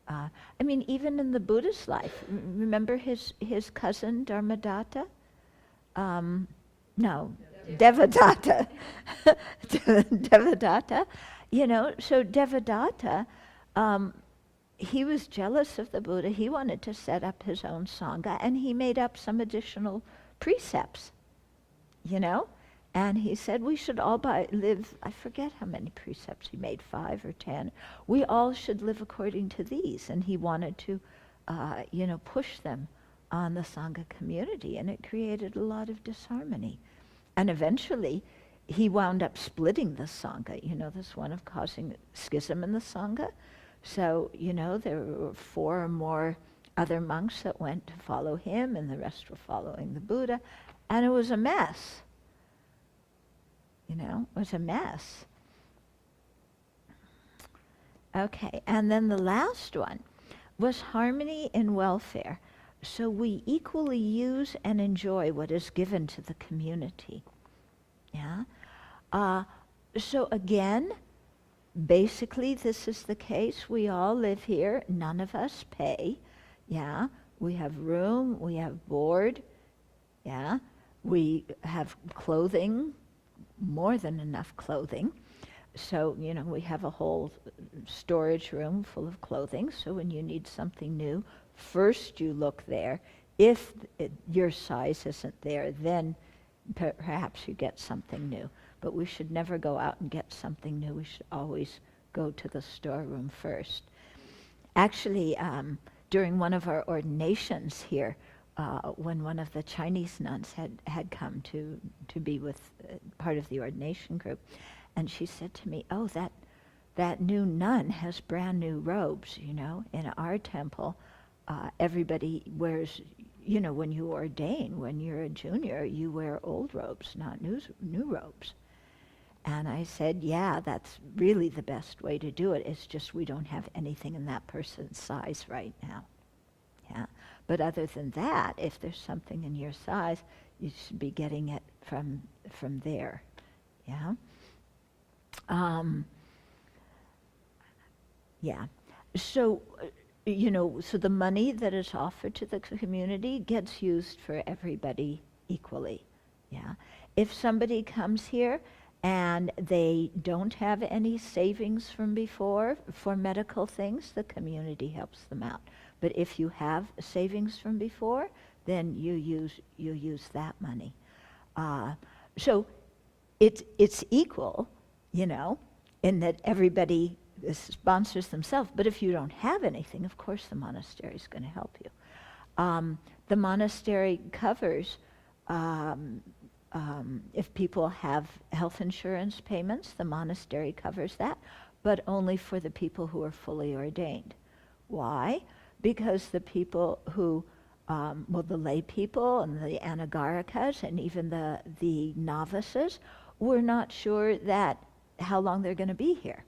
I mean, even in the Buddha's life, remember his cousin Dharmadatta? No, Devadatta. Devadatta. You know, so Devadatta, he was jealous of the Buddha. He wanted to set up his own Sangha, and he made up some additional precepts, you know? And he said we should all live, I forget how many precepts he made, 5 or 10. We all should live according to these. And he wanted to, push them on the Sangha community. And it created a lot of disharmony. And eventually, he wound up splitting the Sangha. You know, this one of causing schism in the Sangha. So, you know, there were 4 or more other monks that went to follow him, and the rest were following the Buddha. And it was a mess. You know, it was a mess. Okay, and then the last one was harmony in welfare. So we equally use and enjoy what is given to the community. Yeah. So again, basically this is the case. We all live here. None of us pay. Yeah. We have room. We have board. Yeah. We have clothing. More than enough clothing. So, you know, we have a whole storage room full of clothing. So when you need something new, first you look there. If your size isn't there, then perhaps you get something new. But we should never go out and get something new. We should always go to the storeroom first. Actually, during one of our ordinations here, when one of the Chinese nuns had come to be with part of the ordination group, and she said to me, "Oh, that new nun has brand new robes. You know, in our temple, everybody wears. You know, when you ordain, when you're a junior, you wear old robes, not new robes." And I said, "Yeah, that's really the best way to do it. It's just we don't have anything in that person's size right now." Yeah. But other than that, if there's something in your size, you should be getting it from there. Yeah. Yeah. So, so the money that is offered to the community gets used for everybody equally. Yeah. If somebody comes here and they don't have any savings from before for medical things, the community helps them out. But if you have savings from before, then you use that money. So it's equal, you know, in that everybody sponsors themselves. But if you don't have anything, of course the monastery is going to help you. The monastery covers, if people have health insurance payments, the monastery covers that, but only for the people who are fully ordained. Why? Because the people who, the lay people and the anagarikas and even the novices, were not sure that how long they're going to be here,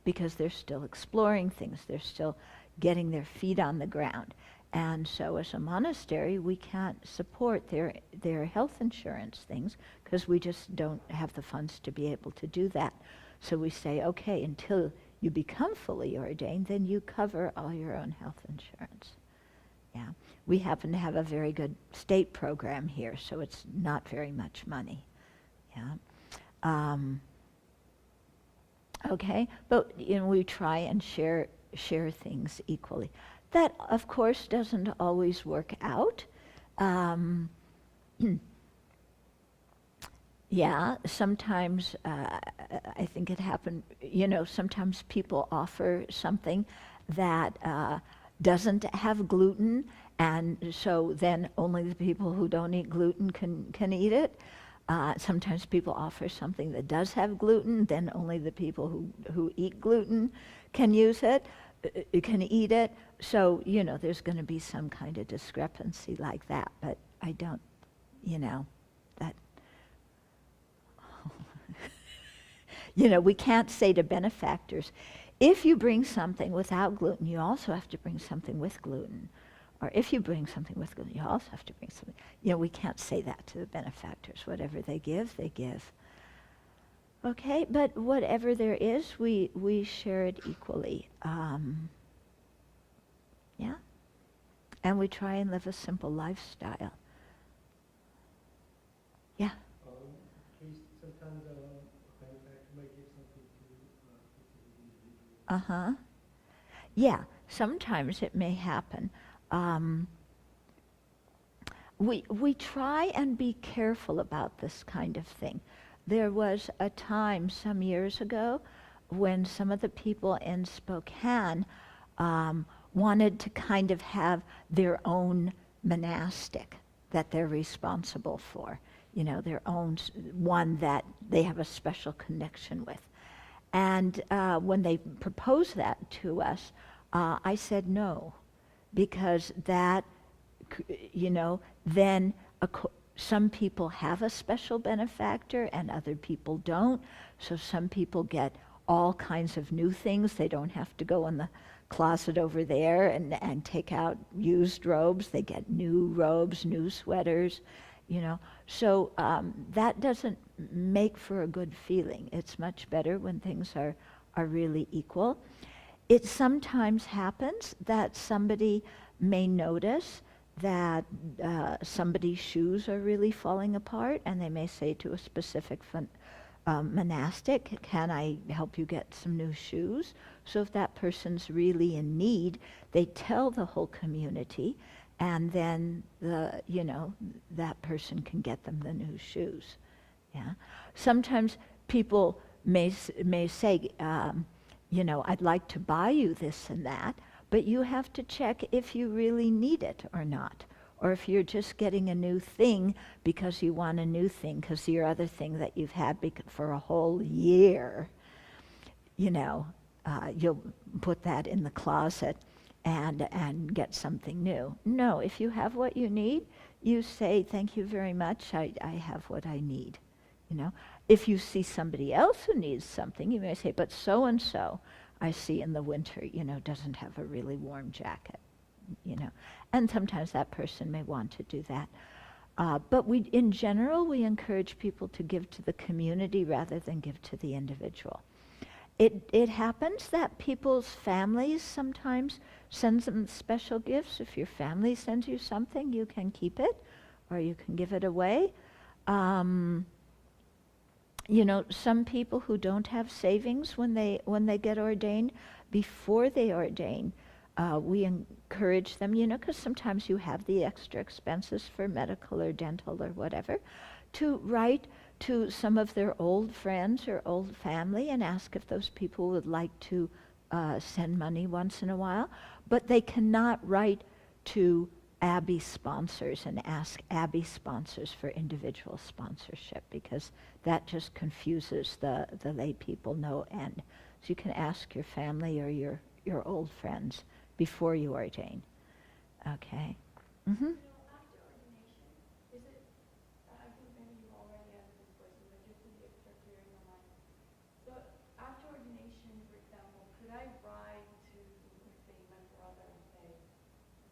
because they're still exploring things, they're still getting their feet on the ground. And so as a monastery, we can't support their health insurance things because we just don't have the funds to be able to do that. So we say, okay, until you become fully ordained, then you cover all your own health insurance. Yeah. We happen to have a very good state program here, so it's not very much money. Yeah. Okay, but we try and share things equally. That, of course, doesn't always work out. Yeah, sometimes I think it happened, sometimes people offer something that doesn't have gluten, and so then only the people who don't eat gluten can eat it. Sometimes people offer something that does have gluten, then only the people who eat gluten can use it, can eat it. So, there's going to be some kind of discrepancy like that, but I don't, that, we can't say to benefactors, if you bring something without gluten, you also have to bring something with gluten. Or if you bring something with gluten, you also have to bring something. We can't say that to the benefactors. Whatever they give, they give. Okay, but whatever there is, we share it equally. Yeah? And we try and live a simple lifestyle. Yeah? Sometimes a benefactor might give something to a specific individual. Uh-huh. Yeah, sometimes it may happen. We try and be careful about this kind of thing. There was a time some years ago when some of the people in Spokane wanted to kind of have their own monastic that they're responsible for, their own one that they have a special connection with. And when they proposed that to us, I said no, because that, then some people have a special benefactor and other people don't. So some people get all kinds of new things. They don't have to go in the closet over there and take out used robes. They get new robes, new sweaters, So that doesn't make for a good feeling. It's much better when things are really equal. It sometimes happens that somebody may notice that somebody's shoes are really falling apart, and they may say to a specific monastic, can I help you get some new shoes? So if that person's really in need, they tell the whole community, and then that person can get them the new shoes. Yeah. Sometimes people may say, I'd like to buy you this and that, but you have to check if you really need it or not. Or if you're just getting a new thing because you want a new thing, because your other thing that you've had for a whole year, you'll put that in the closet and get something new. No, if you have what you need, you say, thank you very much, I have what I need. If you see somebody else who needs something, you may say, but so-and-so, I see in the winter, doesn't have a really warm jacket, And sometimes that person may want to do that. But in general, we encourage people to give to the community rather than give to the individual. It happens that people's families sometimes send them special gifts. If your family sends you something, you can keep it or you can give it away. Some people who don't have savings when they get ordained, before they ordain, we encourage them, because sometimes you have the extra expenses for medical or dental or whatever, to write to some of their old friends or old family and ask if those people would like to send money once in a while. But they cannot write to Abbey sponsors and ask Abbey sponsors for individual sponsorship, because that just confuses the lay people no end. So you can ask your family or your old friends before you ordain. Okay. Mm-hmm. After ordination, is it, I think maybe you've already answered this question, but just to get for clearing my mind. So after ordination, for example, could I write to, let's say, my brother and say,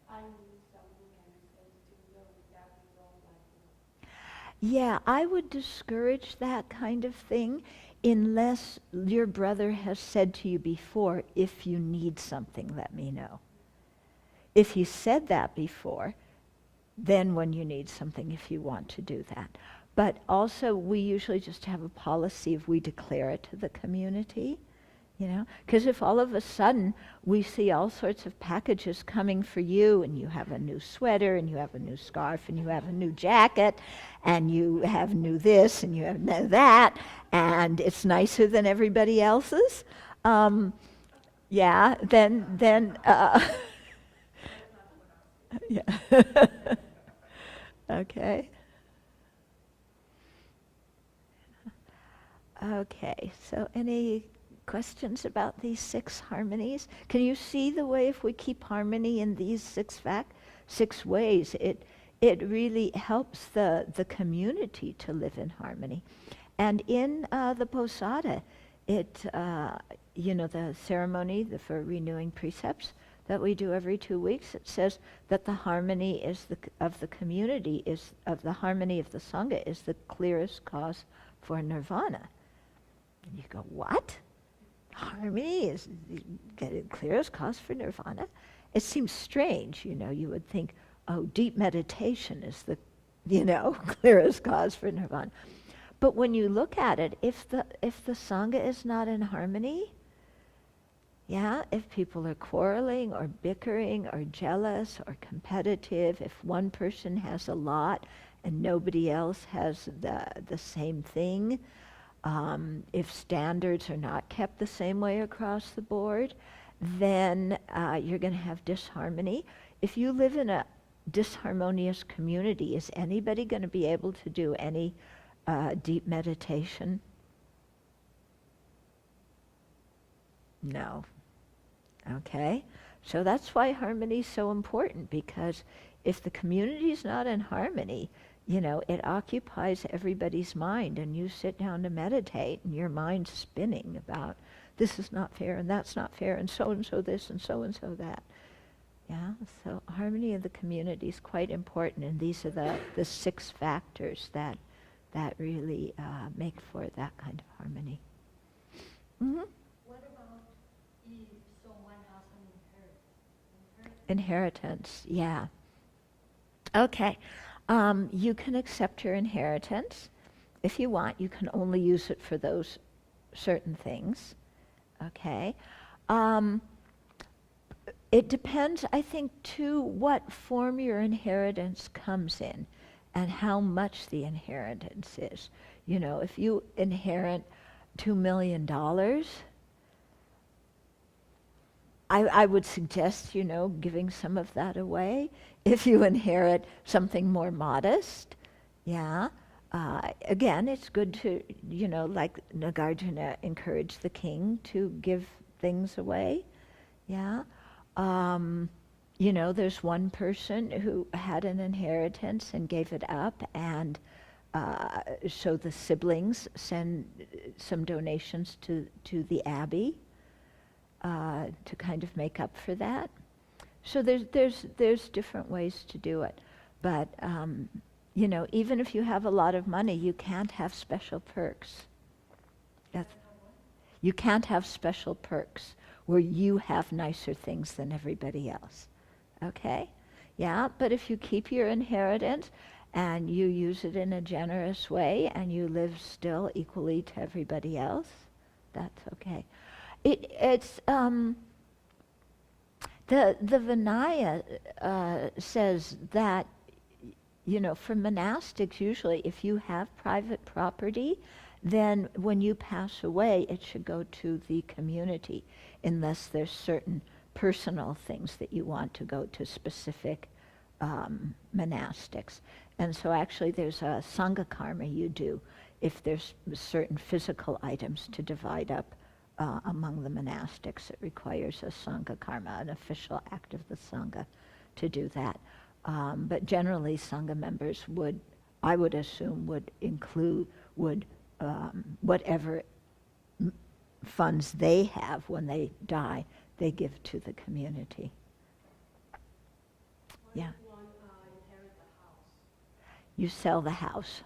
I need someone who understands to know exactly what I do? Yeah, I would discourage that kind of thing unless your brother has said to you before, if you need something, let me know. If he said that before, then when you need something, if you want to do that. But also, we usually just have a policy of we declare it to the community, because if all of a sudden we see all sorts of packages coming for you, and you have a new sweater, and you have a new scarf, and you have a new jacket, and you have new this, and you have new that, and it's nicer than everybody else's, then yeah. Okay. Okay, so any questions about these 6 harmonies? Can you see the way if we keep harmony in these 6 ways, it really helps the community to live in harmony. And in the Posada, the ceremony for renewing precepts that we do every 2 weeks, it says that the harmony of the community of the harmony of the Sangha is the clearest cause for nirvana. And you go, what? Harmony is getting clearest cause for nirvana? It seems strange, you would think, oh, deep meditation is the, clearest cause for nirvana. But when you look at it, if the Sangha is not in harmony, if people are quarreling or bickering or jealous or competitive, if one person has a lot and nobody else has the same thing, if standards are not kept the same way across the board, then you're going to have disharmony. If you live in a disharmonious community, is anybody going to be able to do any deep meditation? No. Okay? So that's why harmony is so important, because if the community is not in harmony, it occupies everybody's mind, and you sit down to meditate and your mind's spinning about this is not fair and that's not fair and so this and so that. Yeah, so harmony of the community is quite important, and these are the 6 factors that really make for that kind of harmony. Mm-hmm. What about if someone has an Inheritance, yeah. Okay. You can accept your inheritance. If you want, you can only use it for those certain things. Okay. It depends, I think, too, what form your inheritance comes in and how much the inheritance is. If you inherit $2 million, I would suggest, giving some of that away. If you inherit something more modest, again, it's good to, like Nagarjuna encouraged the king to give things away. There's one person who had an inheritance and gave it up, and so the siblings send some donations to the Abbey to kind of make up for that. So there's different ways to do it. But, even if you have a lot of money, you can't have special perks. You can't have special perks where you have nicer things than everybody else. Okay? Yeah, but if you keep your inheritance and you use it in a generous way and you live still equally to everybody else, that's okay. It's the Vinaya says that, for monastics, usually if you have private property, then when you pass away, it should go to the community, unless there's certain personal things that you want to go to specific monastics. And so actually there's a Sangha karma you do if there's certain physical items to divide up among the monastics. It requires a Sangha karma, an official act of the Sangha, to do that. But generally Sangha members I would assume, would include, whatever funds they have when they die, they give to the community. What if one inherits a house? You sell the house.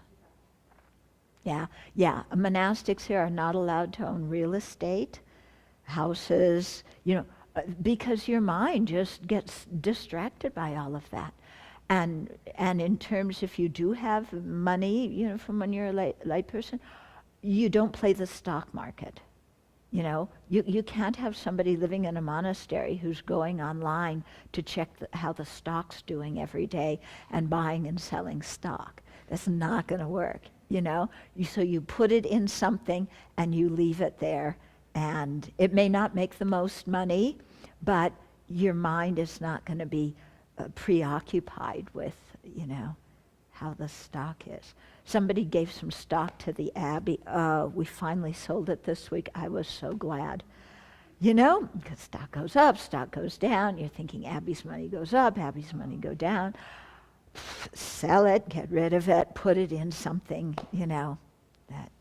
Yeah. Monastics here are not allowed to own real estate, houses, because your mind just gets distracted by all of that. And in terms, if you do have money, from when you're a lay person, you don't play the stock market. You can't have somebody living in a monastery who's going online to check how the stock's doing every day and buying and selling stock. That's not going to work, So you put it in something and you leave it there, and it may not make the most money, but your mind is not going to be preoccupied with, how the stock is. Somebody gave some stock to the Abbey. We finally sold it this week. I was so glad. Because stock goes up, stock goes down. You're thinking Abbey's money goes up, Abbey's money go down. Sell it, get rid of it, put it in something, that.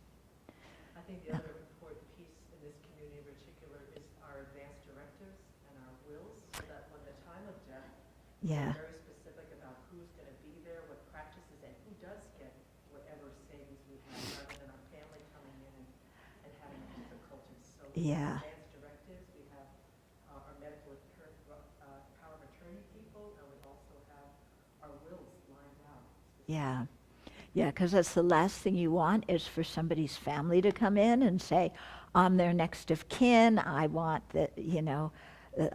I think the other important piece in this community in particular is our advance directives and our wills, so that when the time of death, Yeah. we're very specific about who's going to be there, what practices, and who does get whatever savings we have, rather than our family coming in and having a we have Yeah. advanced directives, we have our medical power of attorney people, and we also have our wills lined out. Yeah. Yeah, because that's the last thing you want is for somebody's family to come in and say, I'm their next of kin. I want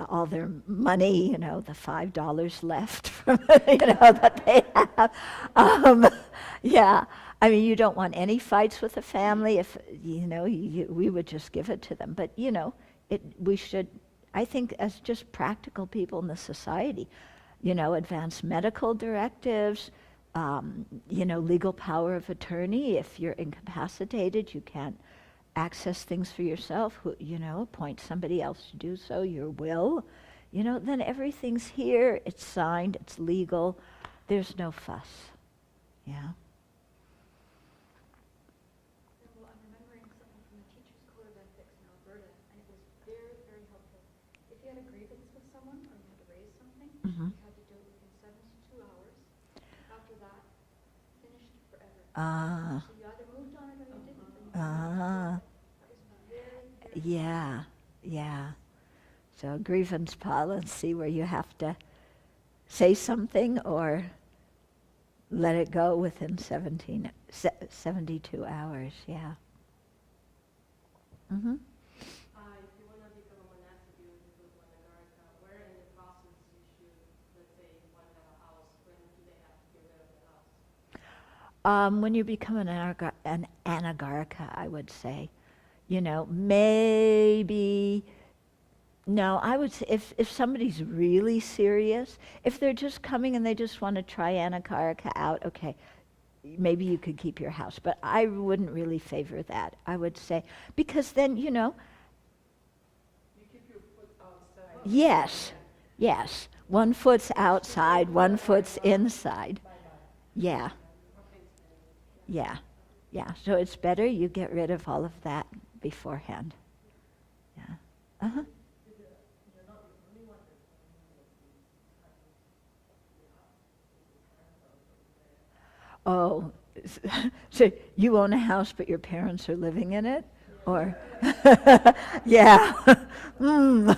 all their money, the $5 left from, that they have. Yeah. I mean, you don't want any fights with the family. If, we would just give it to them. But, we should, I think, as just practical people in the society, advance medical directives, legal power of attorney. If you're incapacitated, you can't access things for yourself, appoint somebody else to do so, your will, then everything's here, it's signed, it's legal, there's no fuss. Yeah. Well, I'm remembering something from the Teachers Code of Ethics in Alberta, and it was very, very helpful. If you had a grievance with someone or you had to raise something, Mhm. you had to do it within 72 hours. After that, finished forever. Ah. So you either moved on it or you didn't. And you Ah. That was very, very Yeah. Yeah. So grievance policy where you have to say something or let it go within 72 hours. Yeah. Mm-hmm. If you want to become a monastic, you would go to Anagarika. Where in the process you should, let's say, you want to have a house, when do they have to get rid of the house? When you become an anagarika, I would say, maybe. No, I would say if somebody's really serious, if they're just coming and they just want to try anagarika out, okay, maybe you could keep your house. But I wouldn't really favor that. I would say, because then, You keep your foot outside. yes, yes. One foot's outside, one foot's inside. Yeah. Yeah. Yeah. So it's better you get rid of all of that beforehand. Yeah. Uh-huh. Oh, so you own a house but your parents are living in it? Or, yeah. Mm.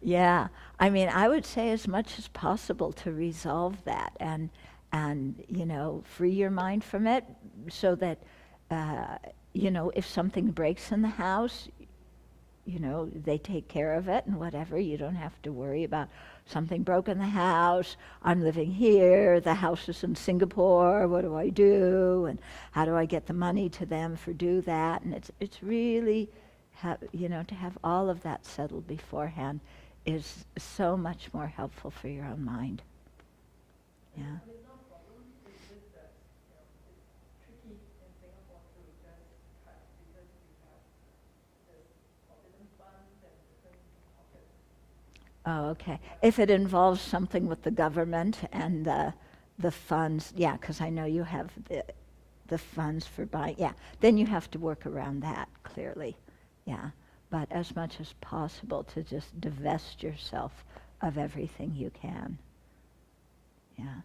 Yeah. I mean, I would say as much as possible to resolve that and free your mind from it so that, if something breaks in the house, they take care of it and whatever. You don't have to worry about something broke in the house. I'm living here. The house is in Singapore. What do I do? And how do I get the money to them for do that? And it's really, to have all of that settled beforehand is so much more helpful for your own mind. Yeah. And it's no problem. It's just that, it's tricky in Singapore to just cut because we have this forbidden funds and different pockets. Oh, okay. If it involves something with the government and the funds, yeah, because I know you have the funds for buying, yeah, then you have to work around that, clearly, yeah. But as much as possible to just divest yourself of everything you can, yeah.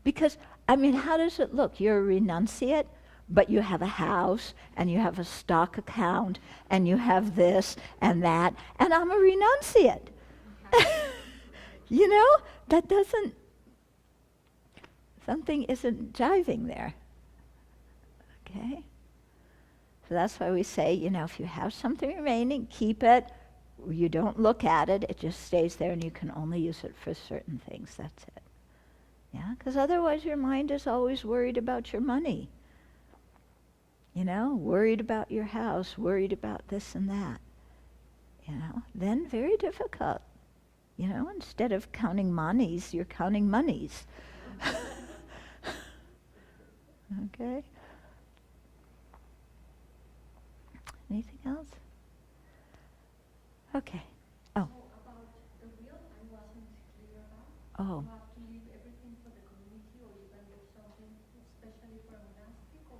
Because, I mean, how does it look? You're a renunciate, but you have a house, and you have a stock account, and you have this and that, and I'm a renunciate. That doesn't, something isn't jiving there. Okay? So that's why we say, if you have something remaining, keep it. You don't look at it. It just stays there, and you can only use it for certain things. That's it. Yeah? Because otherwise your mind is always worried about your money. Worried about your house, worried about this and that. Then very difficult. Instead of counting monies, you're counting monies. Okay? Anything else? Okay. Oh. About the will, I wasn't clear about. Oh. You have to leave everything for the community, or you can leave something especially for a monastic, or?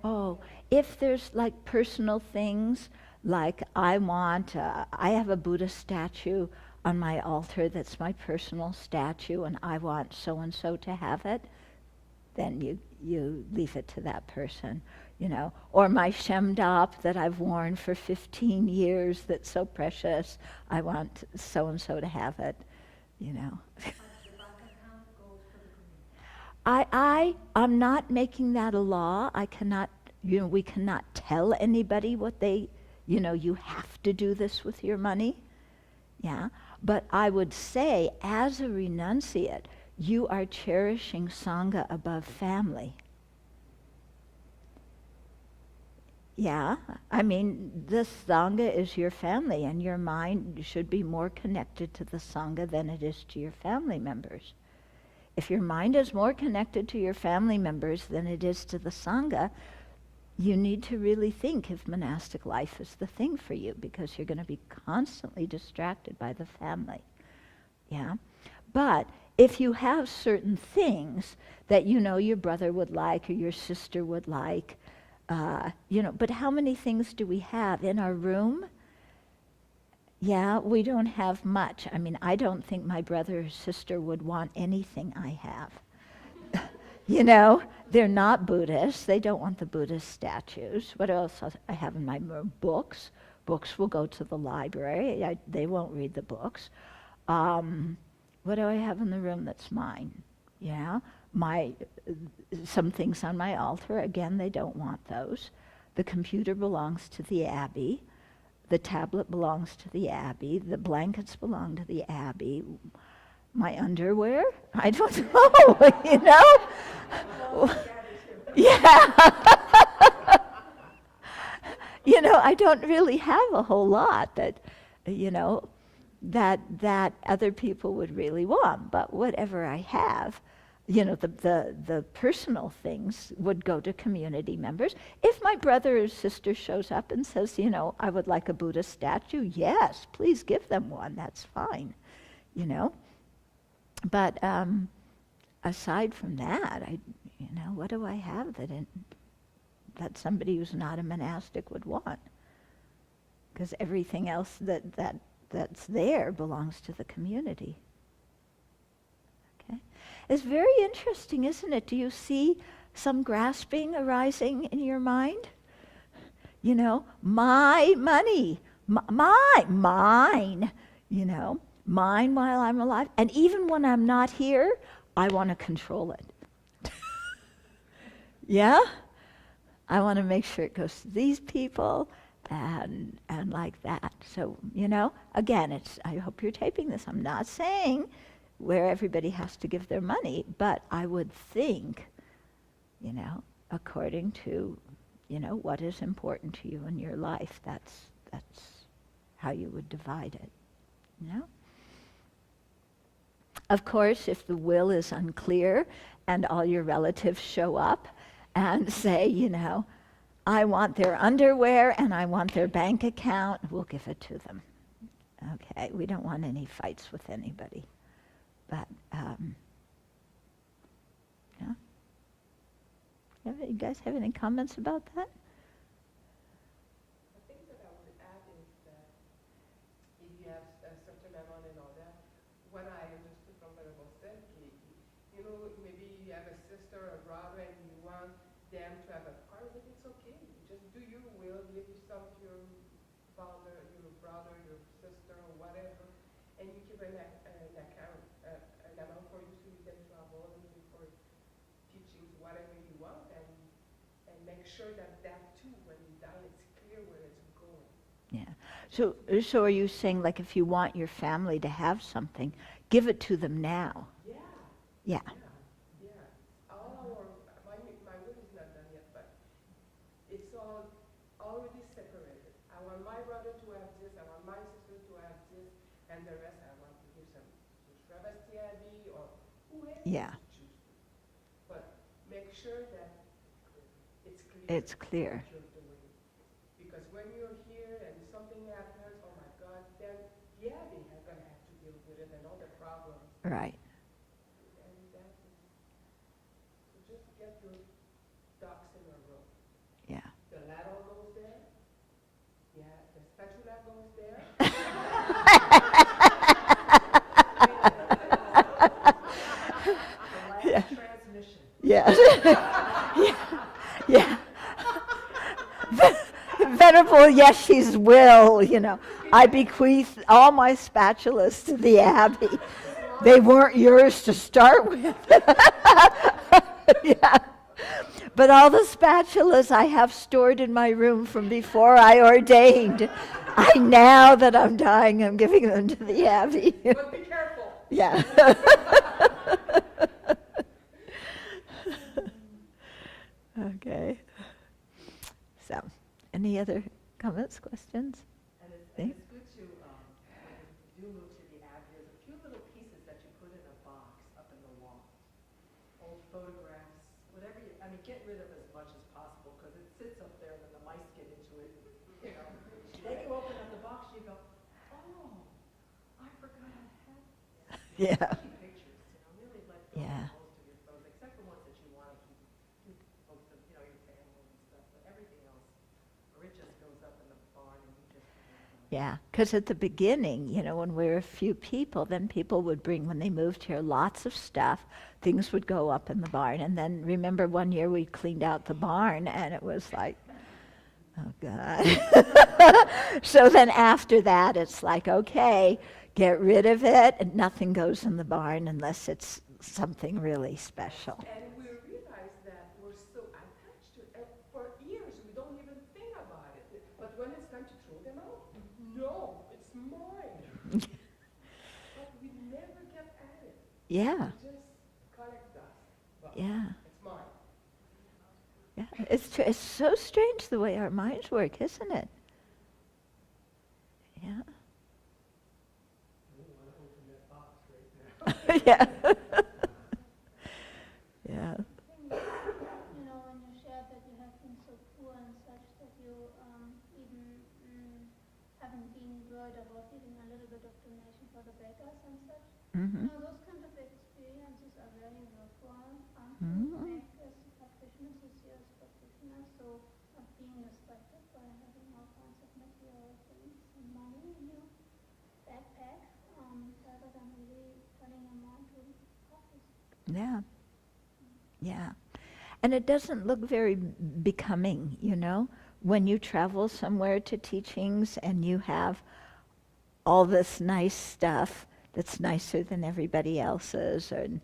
Oh, if there's like personal things, like I have a Buddha statue on my altar that's my personal statue and I want so-and-so to have it, then you leave it to that person. or my shemdop that I've worn for 15 years that's so precious, I want so-and-so to have it, I'm not making that a law. I cannot, we cannot tell anybody what you have to do this with your money. Yeah. But I would say, as a renunciate, you are cherishing Sangha above family. Yeah. I mean, the Sangha is your family, and your mind should be more connected to the Sangha than it is to your family members. If your mind is more connected to your family members than it is to the Sangha, you need to really think if monastic life is the thing for you, because you're going to be constantly distracted by the family. Yeah? But if you have certain things that your brother would like or your sister would like, but how many things do we have in our room? Yeah, we don't have much. I mean, I don't think my brother or sister would want anything I have. They're not Buddhists. They don't want the Buddhist statues. What else I have in my room? Books. Books will go to the library. They won't read the books. What do I have in the room that's mine? Yeah, some things on my altar. Again, they don't want those. The computer belongs to the Abbey. The tablet belongs to the Abbey. The blankets belong to the Abbey. My underwear? I don't know, Yeah. I don't really have a whole lot that other people would really want. But whatever I have, the personal things would go to community members. If my brother or sister shows up and says, I would like a Buddha statue, yes, please give them one. That's fine, But aside from that, what do I have that somebody who's not a monastic would want? Because everything else that's there belongs to the community. Okay, it's very interesting, isn't it? Do you see some grasping arising in your mind? My money, mine. Mine while I'm alive. And even when I'm not here, I want to control it. Yeah? I want to make sure it goes to these people and like that. So, again, I hope you're taping this. I'm not saying where everybody has to give their money, but I would think, according to, what is important to you in your life, that's how you would divide it. Of course, if the will is unclear and all your relatives show up and say, I want their underwear and I want their bank account, we'll give it to them. Okay, we don't want any fights with anybody. But, you guys have any comments about that? The thing that I would add is that if you have a certain amount and all that, what I understood from what was said, maybe you have a sister or brother and you want them to have a part of it, it's okay. Just do your will, give yourself to your father, your brother, your sister, or whatever, and you keep an account, an amount for you so you can travel and pay for teachings, whatever you want, and make sure that too, when you die, it's clear where it's going. Yeah. So are you saying, like, if you want your family to have something, give it to them now? Yeah. Yeah. My will is not done yet, but it's all already separated. I want my brother to have this, I want my sister to have this, and the rest I want to give some to Sravasti Abbey or whoever Yeah. you choose to. But make sure that it's clear. It's clear. What you're doing. Because when you're here and something happens, oh my God, then the Abbey is going to have to deal with it and all the problems. Right. And that is, so just get your ducks in a row. Yeah. The ladle goes there. Yeah, the spatula goes there. The last transmission. Yes. Yeah. Yeah. venerable Yeshi's will, I bequeath all my spatulas to the Abbey. They weren't yours to start with. Yeah. But all the spatulas I have stored in my room from before I ordained. Now that I'm dying, I'm giving them to the Abbey. But be careful. Yeah. Okay. So, any other comments, questions? And it's good to, when you do move to the Abbey, there's a few little pieces that you put in a box up in the wall. Old photographs, whatever get rid of as much as possible, because it sits up there and then the mice get into it, Then you open up the box, you go, oh, I forgot I had this. Yeah. Especially pictures, really let go Yeah. of most of your photos, except for ones that you want to keep most of, your family and stuff, but everything else, or it just goes up in the barn and you just. Yeah, because at the beginning, when we were a few people, then people would bring, when they moved here, lots of stuff. Things would go up in the barn. And then remember one year we cleaned out the barn and it was like, oh God. So then after that, it's like, okay, get rid of it. And nothing goes in the barn unless it's something really special. And we realize that we're so attached to it. And for years, we don't even think about it. But when it's time to throw them out, no, it's mine. But we never get at it. Yeah, We just collect dust. Well, yeah. it's mine. Yeah, it's so strange the way our minds work, isn't it? Yeah. I don't want to open that box right now. Yeah. Yeah. When you shared that you have been so poor and such that you even haven't been worried about giving a little bit of donation for the beggars and such. Mm-hmm. Those kind of experiences are very worthwhile to Mhm. make as practitioners, as serious practitioners. So not being restricted by having all kinds of material things and money in your backpack, rather than really turning your mind to practice. Yeah. Yeah. And it doesn't look very becoming, when you travel somewhere to teachings and you have all this nice stuff that's nicer than everybody else's, and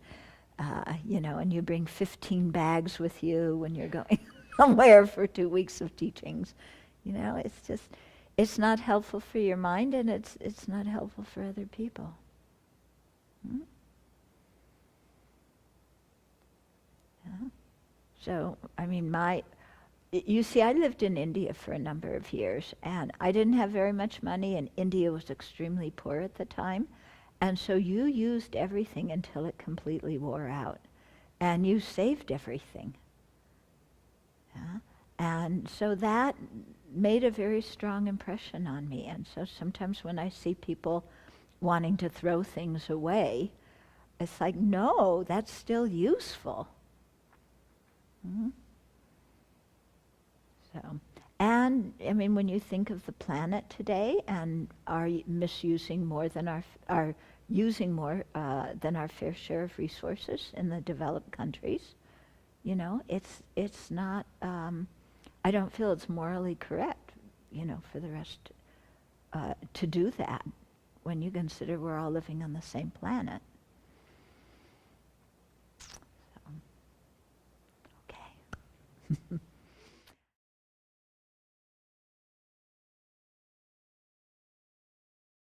and you bring 15 bags with you when you're going somewhere for 2 weeks of teachings. It's not helpful for your mind, and it's not helpful for other people. Hmm? Yeah. So, you see, I lived in India for a number of years, and I didn't have very much money, and India was extremely poor at the time. And so you used everything until it completely wore out. And you saved everything. Yeah? And so that made a very strong impression on me. And so sometimes when I see people wanting to throw things away, it's like, no, that's still useful. Mm-hmm. So, and when you think of the planet today and are misusing more than are using more than our fair share of resources in the developed countries, it's not. I don't feel it's morally correct, for the rest to do that when you consider we're all living on the same planet.